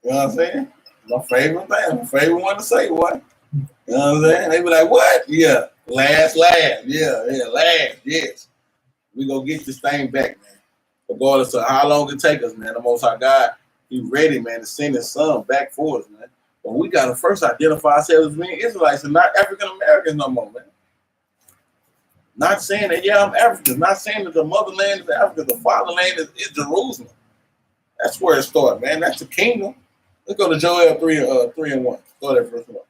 [SPEAKER 1] You know what I'm saying? My favorite thing, my favorite one to say, what? You know what I'm saying? They be like, what? Yeah, laugh, laugh. Yeah, laugh, yes. We gonna get this thing back, man. Regardless of how long it take us, man. The Most High God, He ready, man, to send His Son back for us, man. But we gotta first identify ourselves as being Israelites and not African Americans no more, man. Not saying that, yeah, I'm African. Not saying that the motherland is Africa. The fatherland is Jerusalem. That's where it starts, man. That's the kingdom. Let's go to Joel 3:1. Go there, first one.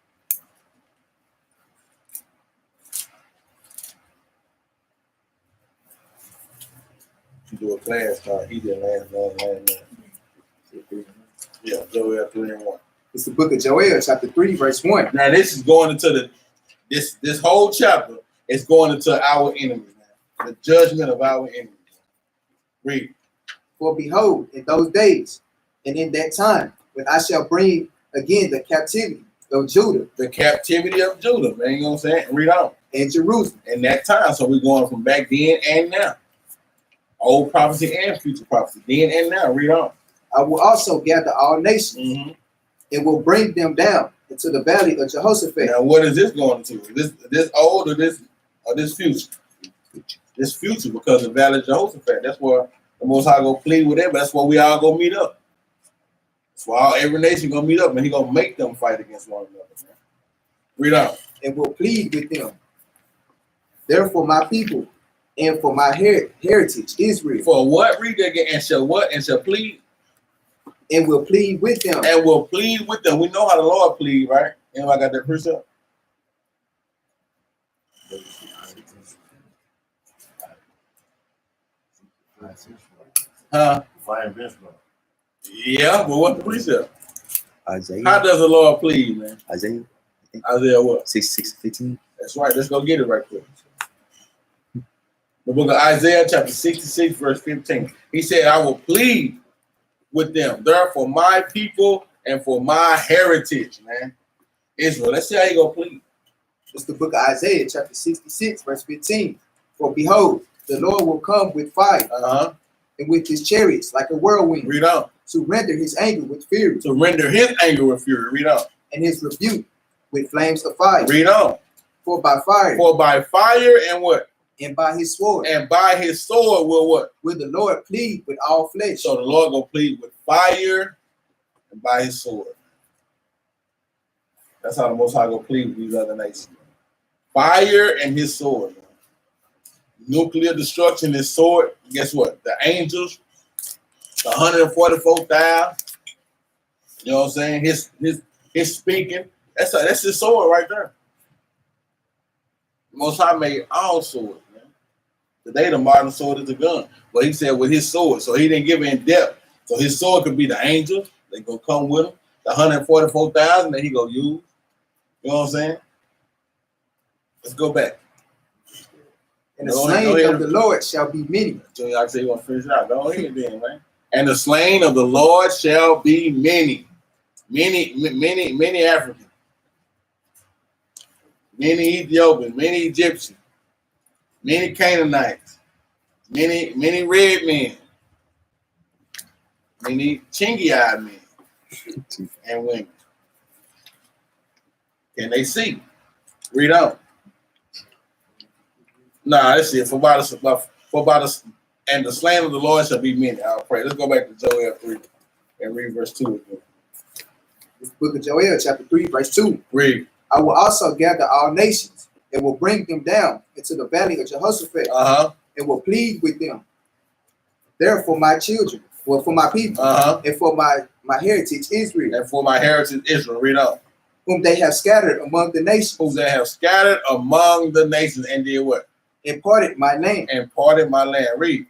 [SPEAKER 1] You do a class called He Did Last. Yeah, Joel 3:1.
[SPEAKER 3] It's the book of Joel, chapter 3, verse 1.
[SPEAKER 1] Now this is going into this whole chapter is going into our enemies, man. The judgment of our enemies. Read.
[SPEAKER 3] For behold, in those days and in that time, when I shall bring again the captivity of Judah.
[SPEAKER 1] The captivity of Judah, man. You know what I'm saying? Read on.
[SPEAKER 3] And Jerusalem.
[SPEAKER 1] In that time. So we're going from back then and now. Old prophecy and future prophecy. Then and now. Read on.
[SPEAKER 3] I will also gather all nations and will bring them down into the valley of Jehoshaphat.
[SPEAKER 1] Now what is this going to? This old or this future? This future, because the valley of Jehoshaphat. That's where the Most High go plead with them. That's where we all go meet up. That's why every nation gonna meet up, and He gonna make them fight against one another. Man. Read on.
[SPEAKER 3] And will plead with them. Therefore, my people and for my heritage, Israel.
[SPEAKER 1] For what? Read that again. And shall what? And shall plead.
[SPEAKER 3] And will plead with them.
[SPEAKER 1] And will plead with them. We know how the Lord plead, right? Anybody got that precept? Huh? Yeah, but what's the precept?
[SPEAKER 2] Isaiah.
[SPEAKER 1] How does the Lord plead, man?
[SPEAKER 2] Isaiah.
[SPEAKER 1] Isaiah what?
[SPEAKER 2] 6:15.
[SPEAKER 1] That's right. Let's go get it right quick. The book of Isaiah, chapter 66, verse 15. He said, I will plead with them. They're for my people and for my heritage, man. Israel. Let's see how you gonna plead.
[SPEAKER 3] It's the book of Isaiah, chapter 66, verse 15. For behold, the Lord will come with fire and with his chariots like a whirlwind.
[SPEAKER 1] Read on.
[SPEAKER 3] To render his anger with fury.
[SPEAKER 1] To render his anger with fury. Read on.
[SPEAKER 3] And his rebuke with flames of fire.
[SPEAKER 1] Read on.
[SPEAKER 3] For by fire.
[SPEAKER 1] For by fire and what?
[SPEAKER 3] And by his sword.
[SPEAKER 1] And by his sword will what?
[SPEAKER 3] Will the Lord plead with all flesh.
[SPEAKER 1] So the Lord gonna plead with fire and by his sword. That's how the Most High gonna plead with these other nations. Fire and his sword. Nuclear destruction, his sword. Guess what? The angels, the 144,000. You know what I'm saying? His speaking. That's his sword right there. The Most High made all swords, man. Today the modern sword is a gun. But he said with his sword. So he didn't give it in depth. So his sword could be the angels. They gonna come with him. The 144,000 that he gonna use. You know what I'm saying? Let's go back.
[SPEAKER 3] And the slain of the Lord shall be many.
[SPEAKER 1] So I say you want to finish it out. Go ahead then, man. And the slain of the Lord shall be many. Many Africans. Many Ethiopians. Many Egyptians. Many Canaanites. Many red men. Many chingy-eyed men. And women. Can they see? Read on. Nah, let's see. And the slain of the Lord shall be many. I'll pray. Let's go back to Joel 3 and read verse 2 again.
[SPEAKER 3] This book of Joel, chapter 3, verse 2.
[SPEAKER 1] Read.
[SPEAKER 3] I will also gather all nations and will bring them down into the valley of Jehoshaphat and will plead with them. Therefore, my children, well, for my people, and for my heritage Israel.
[SPEAKER 1] And for my heritage Israel. Read on.
[SPEAKER 3] Whom they have scattered among the nations.
[SPEAKER 1] Whom they have scattered among the nations and did what?
[SPEAKER 3] Imparted my land.
[SPEAKER 1] Imparted my land. Read.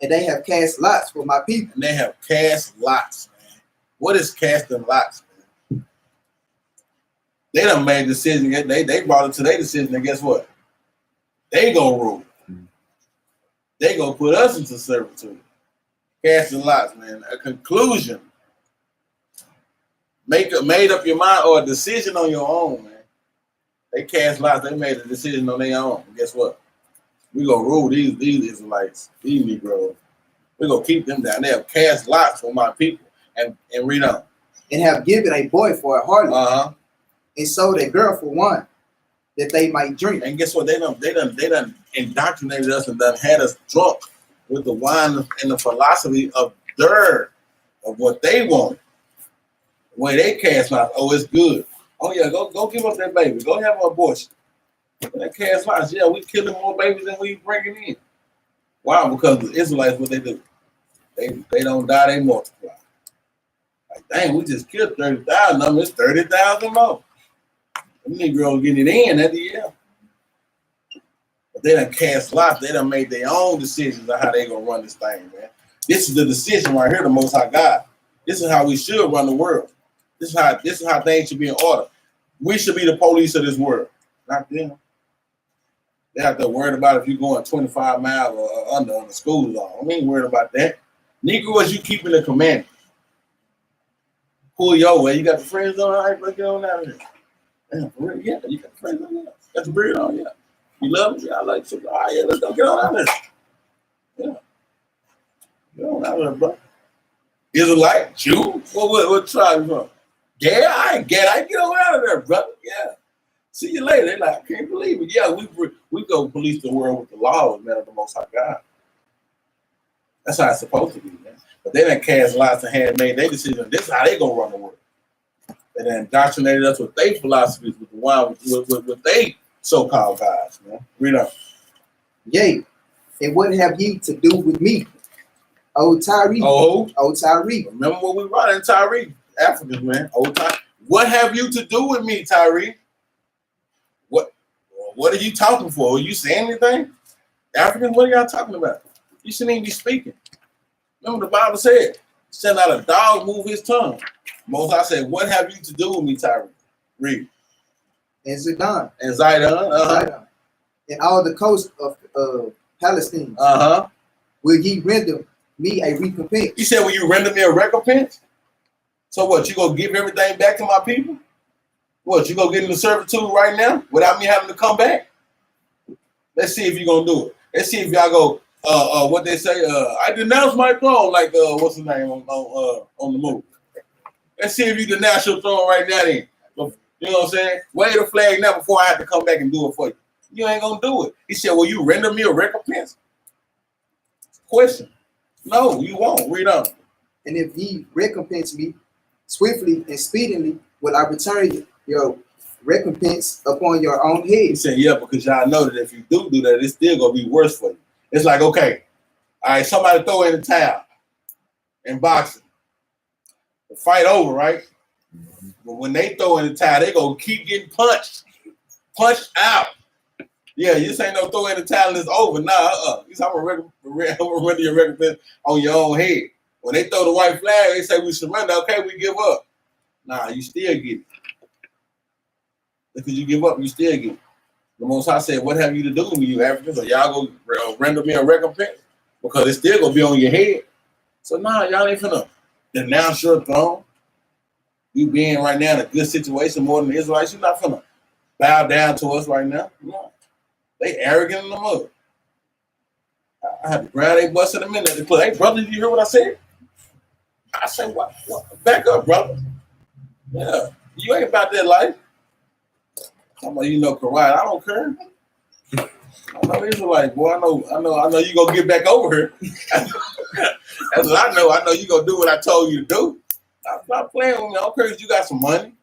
[SPEAKER 3] And they have cast lots for my people.
[SPEAKER 1] And they have cast lots, man. What is casting lots, man? They done made decisions. They brought it to their decision, and guess what? They gonna rule. They gonna put us into servitude. Casting lots, man. A conclusion. Made up your mind or a decision on your own, man. They cast lots. They made a decision on their own. And guess what? We gonna rule these Israelites, these Negroes. We gonna keep them down. They have cast lots for my people. And read on.
[SPEAKER 3] And have given a boy for a harlot. And sold a girl for one, that they might drink.
[SPEAKER 1] And guess what? They done indoctrinated us and done had us drunk with the wine and the philosophy of what they wanted. The way they cast lots, oh, it's good. Oh yeah, go give up that baby. Go have an abortion. That cast lots, yeah, we killing more babies than we bringing in. Why? Because the Israelites, what they do, they don't die, they multiply. Like, dang, we just killed 30,000 of them. It's 30,000 more. The Negroes getting it in at the end. But they done cast lots. They done made their own decisions on how they gonna run this thing, man. This is the decision right here, the Most High God. This is how we should run the world. This is how things should be in order. We should be the police of this world, not them. They have to worry about if you're going 25 miles or under on the school zone. I ain't worried about that. Negroes, you keeping the commandment. Pull your way. You got the friends on. All right, let's get on out of here. Damn, for real? Yeah, you got the friends on. Yeah, got the beard on. Yeah, you love me. Yeah, I like you. All right, yeah, let's go get on out of here. Yeah, get on out of there, bro. Israelite, Jew. What tribe you from? Yeah, I get on out of there, brother. Yeah. See you later. They're like, I can't believe it. Yeah, we go police the world with the laws, man, of the Most High God. That's how it's supposed to be, man. But they done cast lots and had made their decision. This is how they gonna run the world. They done indoctrinated us with their philosophies, with the wine, with their so-called gods, man. Read on.
[SPEAKER 3] Yea, and what have ye to do with me, O Tyree?
[SPEAKER 1] Oh,
[SPEAKER 3] Tyree.
[SPEAKER 1] Remember what we wrote in Tyree, Africans, man. Old Tyree. What have you to do with me, Tyree? What are you talking for? Are you saying anything? Africans, what are y'all talking about? You shouldn't even be speaking. Remember the Bible said, send out a dog, move his tongue. Moses said, what have you to do with me, Tyree? Read.
[SPEAKER 3] And Zidon.
[SPEAKER 1] And Zidon.
[SPEAKER 3] And all the coast of Palestine. Will ye render me a recompense?
[SPEAKER 1] He said, will you render me a recompense? So what, you gonna give everything back to my people? What, you gonna get into servitude right now without me having to come back? Let's see if you're gonna do it. Let's see if y'all go, what they say, I denounce my throne, like, what's his name on the move. Let's see if you denounce your throne right now then. You know what I'm saying? Wave the flag now before I have to come back and do it for you. You ain't gonna do it. He said, will you render me a recompense? Question. No, you won't. Read on.
[SPEAKER 3] And if ye recompense me swiftly and speedily, will I return your recompense upon your own head.
[SPEAKER 1] He said, yeah, because y'all know that if you do that, it's still gonna be worse for you. It's like, okay, all right, somebody throw in the towel in boxing. The fight over, right? But when they throw in the towel, they gonna keep getting punched out. Yeah, you just ain't no throw in the towel and it's over. Nah, You say, I'm gonna render your recompense on your own head. When they throw the white flag, they say we surrender. Okay, we give up. Nah, you still get it. Because you give up, you still get it. The Most High said, what have you to do with me, you Africans? Or y'all go render me a recompense? Because it's still going to be on your head. So, nah, y'all ain't finna denounce your throne. You being right now in a good situation more than the Israelites, you're not finna bow down to us right now. No. They arrogant in the mud. I had to grab their bus in a minute. They put, hey, brother, did you hear what I said? I said, what? Back up, brother. Yeah, you ain't about that life. I'm like, you know, Quran, I don't care. I know Israelite, boy. I know you gonna get back over here. That's what I know. I know you gonna do what I told you to do. I'm not playing with me. I don't care if you got some money.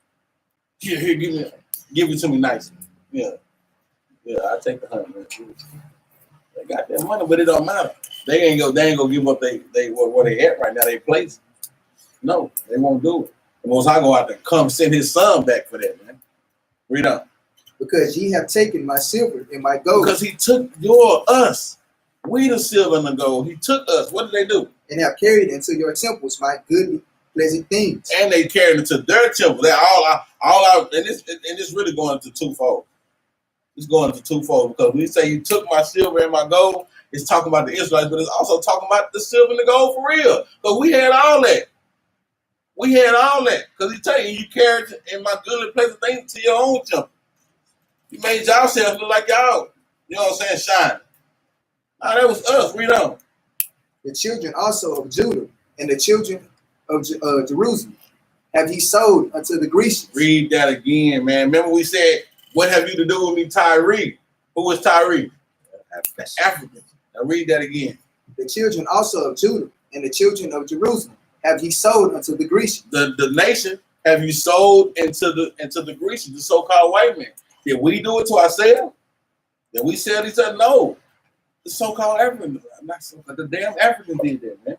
[SPEAKER 1] Here, give it to me nice. Yeah, I take the $100, man. They got that money, but it don't matter. They ain't gonna give up where they at right now. They place. No, they won't do it. The Most High go out to come send his son back for that, man. Read on.
[SPEAKER 3] Because ye have taken my silver and my gold.
[SPEAKER 1] Because he took us. We the silver and the gold. He took us. What did they do?
[SPEAKER 3] And have carried into your temples my good, pleasant things.
[SPEAKER 1] And they carried into their temple. They're all out. And this really going to twofold. It's going into twofold, because when you say you took my silver and my gold, it's talking about the Israelites, but it's also talking about the silver and the gold for real. Because we had all that. We had all that. Because he tell you, you carried in my good and pleasant things to your own temple. You made yourselves look like y'all, you know what I'm saying, shine. Nah, that was us. Read on.
[SPEAKER 3] The children also of Judah and the children of Jerusalem have he sold unto the Grecians.
[SPEAKER 1] Read that again, man. Remember we said, what have you to do with me, Tyree? Who was Tyree? Africans. Now read that again.
[SPEAKER 3] The children also of Judah and the children of Jerusalem have he sold unto the Grecians.
[SPEAKER 1] The nation have you sold into the Grecians, the so-called white men. Did we do it to ourselves? Did we sell each other? No. The so-called Africans, the damn Africans did that, man.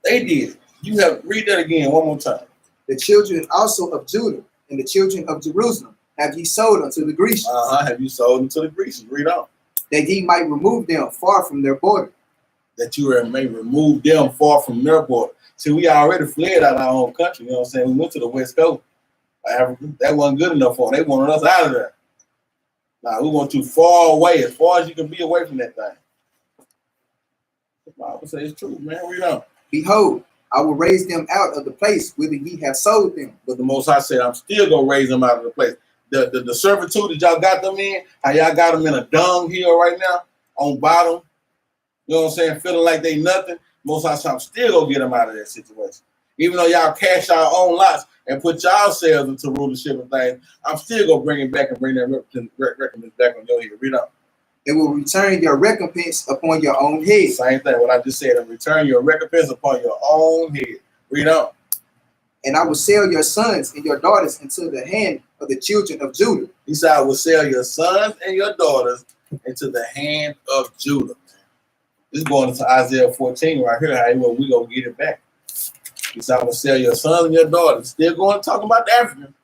[SPEAKER 1] They did. You have read that again one more time.
[SPEAKER 3] The children also of Judah and the children of Jerusalem have ye sold unto the Grecians.
[SPEAKER 1] Have you sold unto the Grecians? Read on.
[SPEAKER 3] That ye might remove them far from their border.
[SPEAKER 1] That you may remove them far from their border. See, we already fled out of our own country. You know what I'm saying? We went to the West Coast. Africa. That wasn't good enough for them. They wanted us out of there. Nah, we went too far away, as far as you can be away from that thing. The Bible says it's true, man. Read on.
[SPEAKER 3] Behold, I will raise them out of the place whither ye have sold them.
[SPEAKER 1] But the Most High said, I'm still going to raise them out of the place. The servitude that y'all got them in, how y'all got them in a dung hill right now, on bottom, you know what I'm saying, feeling like they nothing. Most High said, I'm still going to get them out of that situation. Even though y'all cash our own lots and put yourselves into rulership and things, I'm still going to bring it back and bring that recompense back on your head. Read on.
[SPEAKER 3] It will return your recompense upon your own head.
[SPEAKER 1] Same thing, what I just said, and return your recompense upon your own head. Read on.
[SPEAKER 3] And I will sell your sons and your daughters into the hand of the children of Judah.
[SPEAKER 1] He said, I will sell your sons and your daughters into the hand of Judah. This is going into Isaiah 14 right here, how we're going to get it back. He said, I will sell your sons and your daughters. Still going to talk about the African.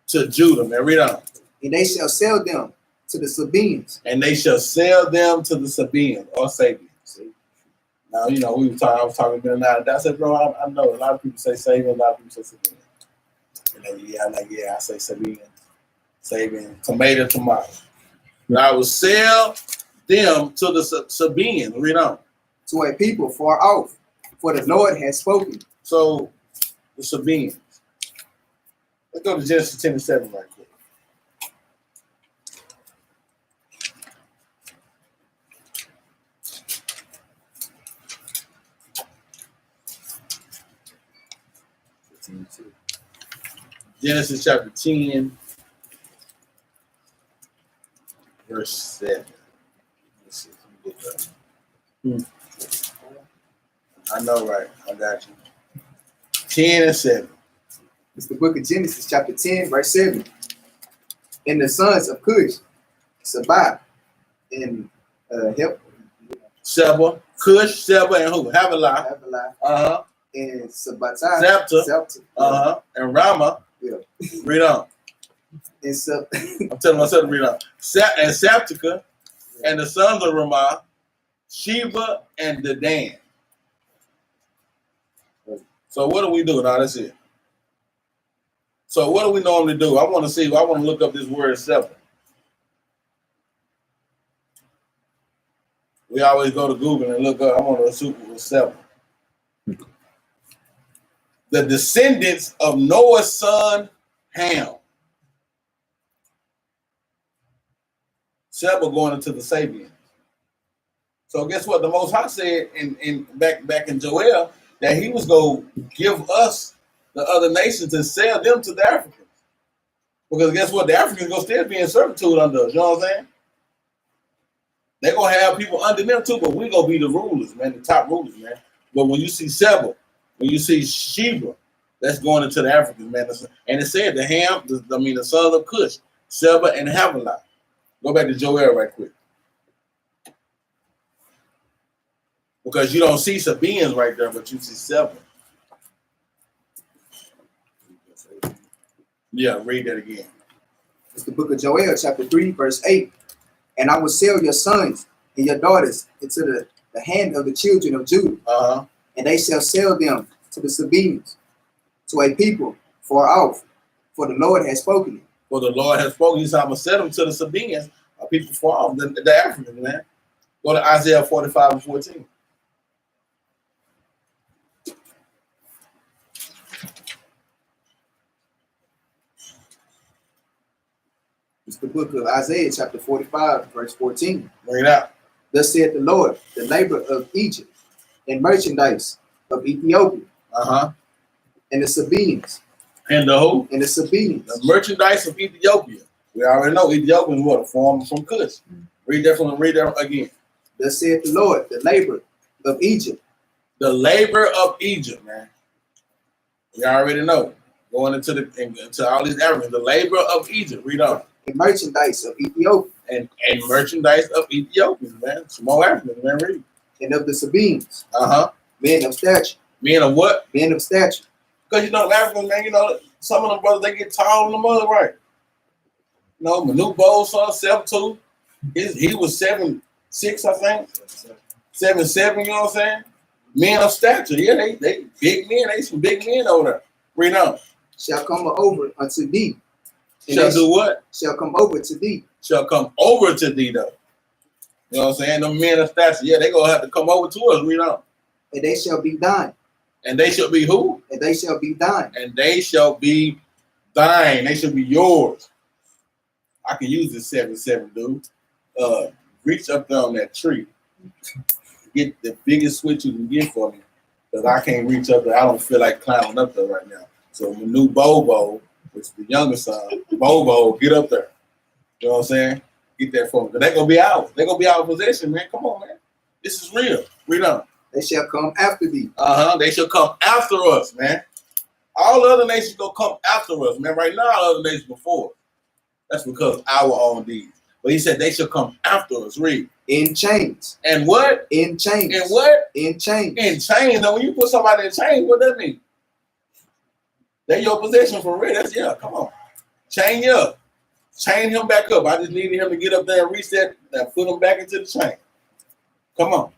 [SPEAKER 1] To Judah, man. Read on.
[SPEAKER 3] And they shall sell them to the Sabaeans.
[SPEAKER 1] And they shall sell them to the Sabaeans or Sabians. Now, you know, I was talking to Benaniyah. I said, bro, I know a lot of people say Sabian, a lot of people say Sabian. And yeah, I say Sabian. Sabian, tomato. And I will sell them to the Sabaeans. Read on.
[SPEAKER 3] To a people far off, for the Lord has spoken.
[SPEAKER 1] So, the Sabaeans. Let's go to Genesis 10 and 7 right quick. Genesis chapter 10, verse 7. Let's see if we get that. I know, right? I got you. 10 and 7.
[SPEAKER 3] It's the book of Genesis, chapter 10, verse 7. And the sons of Cush, Sabbath, and
[SPEAKER 1] Sheba, Cush, Sheba, and who? Havilah.
[SPEAKER 3] And Sabbath.
[SPEAKER 1] Septa. And Rama.
[SPEAKER 3] Yeah.
[SPEAKER 1] Read on.
[SPEAKER 3] And so,
[SPEAKER 1] I'm telling myself to read on. And Septica, and the sons of Ramah, Sheba, and Dedan. So what do we do? Now, that's it. So what do we normally do? I want to look up this word Septa. We always go to Google and look up. I want to assume it was Septa. The descendants of Noah's son Ham. Sheba going into the Sabians. So guess what? The Most High said in back in Joel that he was going to give us the other nations and sell them to the Africans. Because guess what? The Africans going to still be in servitude under us. You know what I'm saying? They're going to have people under them too, but we're going to be the rulers, man, the top rulers, man. But when you see Sheba, when you see Sheba, that's going into the Africans, man. And it said the sons of Cush, Sheba and Havilah. Go back to Joel right quick. Because you don't see Sabaeans right there, but you see Sheba. Yeah, read that again.
[SPEAKER 3] It's the book of Joel, chapter 3, verse 8. And I will sell your sons and your daughters into the hand of the children of Judah. And they shall sell them to the Sabaeans, to a people far off, for the Lord has spoken it.
[SPEAKER 1] For the Lord has spoken. He said, I'm going to set them to the Sabaeans, a people far off, the Africans, man. Go to Isaiah 45 and 14.
[SPEAKER 3] It's the book of Isaiah, chapter 45, verse 14.
[SPEAKER 1] Bring it out.
[SPEAKER 3] Thus saith the Lord, the labor of Egypt, and merchandise of Ethiopia, and the Sabaeans.
[SPEAKER 1] And the who?
[SPEAKER 3] And the Sabaeans.
[SPEAKER 1] The merchandise of Ethiopia. We already know Ethiopians were formed from Cush. Read that again.
[SPEAKER 3] Thus saith the Lord, the labor of Egypt.
[SPEAKER 1] The labor of Egypt, man. We already know. Going into all these Africans, the labor of Egypt. Read on.
[SPEAKER 3] And merchandise of Ethiopia.
[SPEAKER 1] And merchandise of Ethiopians, man. Some more Africans, man. Read.
[SPEAKER 3] And of the Sabaeans. Men of stature.
[SPEAKER 1] Men of what?
[SPEAKER 3] Men of stature.
[SPEAKER 1] Because you know, Africans, man, you know, some of them brothers, they get tall in the mud, right? You know, Manu Bow's son, 7'2". He was 7'6", I think. 7'7", you know what I'm saying? Men of stature, yeah, they big men. They some big men over there. Read on.
[SPEAKER 3] Shall come over unto thee.
[SPEAKER 1] Shall do what?
[SPEAKER 3] Shall come over to thee.
[SPEAKER 1] Shall come over to thee, though. You know what I'm saying? The men of stature, yeah, they gonna have to come over to us. Read on.
[SPEAKER 3] And they shall be thine.
[SPEAKER 1] And they shall be who?
[SPEAKER 3] And they shall be thine.
[SPEAKER 1] And they shall be thine. They shall be yours. I can use this 7'7", dude. Reach up there on that tree. Get the biggest switch you can get for me. Because I can't reach up there. I don't feel like climbing up there right now. So my new Bobo, which is the younger son, Bobo, get up there. You know what I'm saying? Get that for me. Because they're going to be ours. They're going to be our possession, man. Come on, man. This is real. Read on.
[SPEAKER 3] They shall come after thee.
[SPEAKER 1] They shall come after us, man. All the other nations gonna come after us, man. Right now, all the other nations before. That's because our own deeds. But he said they shall come after us. Read.
[SPEAKER 3] In chains.
[SPEAKER 1] And what?
[SPEAKER 3] In chains.
[SPEAKER 1] And what?
[SPEAKER 3] In chains.
[SPEAKER 1] In chains. Now, when you put somebody in chains, what that mean? They're your possession for real. That's, yeah, come on. Chain you up. Chain him back up. I just needed him to get up there and reset and put him back into the chain. Come on.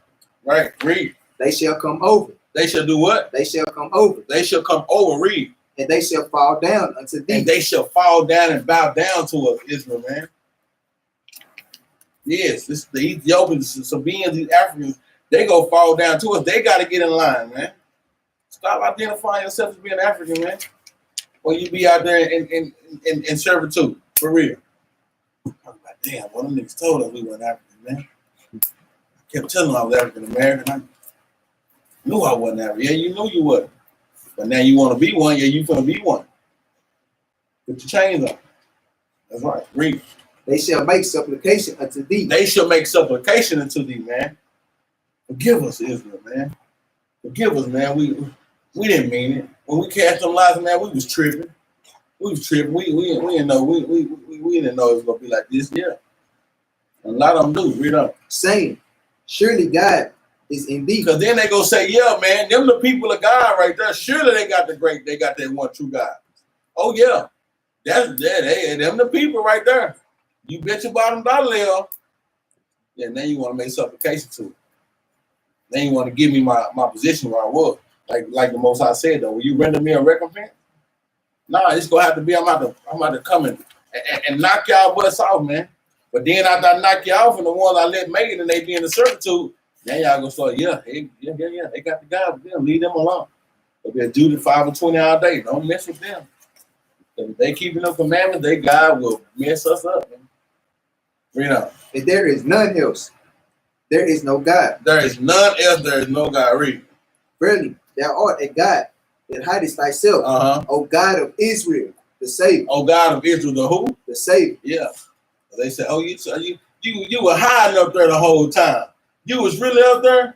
[SPEAKER 1] Right. Read.
[SPEAKER 3] They shall come over.
[SPEAKER 1] They shall do what?
[SPEAKER 3] They shall come over.
[SPEAKER 1] They shall come over. Read.
[SPEAKER 3] And they shall fall down unto thee.
[SPEAKER 1] And they shall fall down and bow down to us, Israel, man. Yes, this the Ethiopians, the Sabaeans, these Africans, they go fall down to us. They got to get in line, man. Stop identifying yourself as being African, man. Or you be out there in servitude, for real. I'm like, damn, one of them niggas told us we weren't African, man. I kept telling them I was African American. I knew I wasn't African. Yeah, you knew you wasn't. But now you want to be one. Yeah, you finna be one. Put your chains on. That's right. Read.
[SPEAKER 3] They shall make supplication unto thee.
[SPEAKER 1] They shall make supplication unto thee, man. Forgive us, Israel, man. Forgive us, man. We didn't mean it. When we cast them lies, man, we was tripping. We was tripping. We didn't know. We didn't know it was gonna be like this. Yeah. A lot of them do. Read up.
[SPEAKER 3] Saying, surely God is in thee.
[SPEAKER 1] Because then they go say, yeah, man, them the people of God right there. Surely they got that one true God. Oh yeah. Them the people right there. You bet your bottom dollar, Leo. Yeah, now you want to make supplication to it. Then you want to give me my position where I was. Like the Most High said though, will you render me a recompense? Nah, it's gonna have to be, I'm about to come and knock y'all butts off, man. But then after I knock you off and the ones I let make it and they be in the servitude, then y'all gonna start, yeah, they got the God with them, leave them alone. They'll be a duty 5 and 20 all day. Don't mess with them. If they keeping the commandments, they God will mess us up, man. Read on.
[SPEAKER 3] And there is none else. There is no God.
[SPEAKER 1] There is none else. There is no God. Read.
[SPEAKER 3] Verily, thou art a God that hidest thyself. O God of Israel, the Savior.
[SPEAKER 1] O God of Israel, the who?
[SPEAKER 3] The Savior.
[SPEAKER 1] Yeah. They said, oh, you were hiding up there the whole time. You was really up there.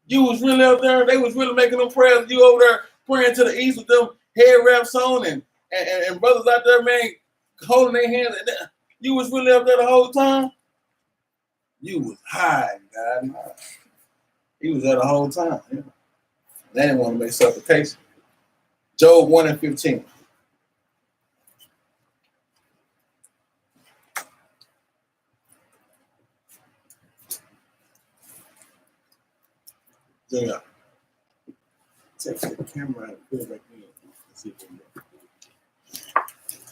[SPEAKER 1] You was really up there. They was really making them prayers. You over there praying to the east with them head wraps on and brothers out there, man, holding their hands. You was really up there the whole time. You was hiding, God. He was there the whole time. Yeah. They didn't want to make supplication. Job 1 and 15. Yeah. Take the camera and put it back in. Let's see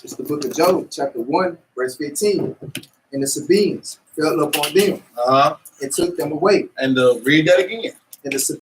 [SPEAKER 1] if
[SPEAKER 3] It's the book of Job, chapter 1, verse 15. And the Sabaeans fell upon them and took them away.
[SPEAKER 1] And read that again.
[SPEAKER 3] And the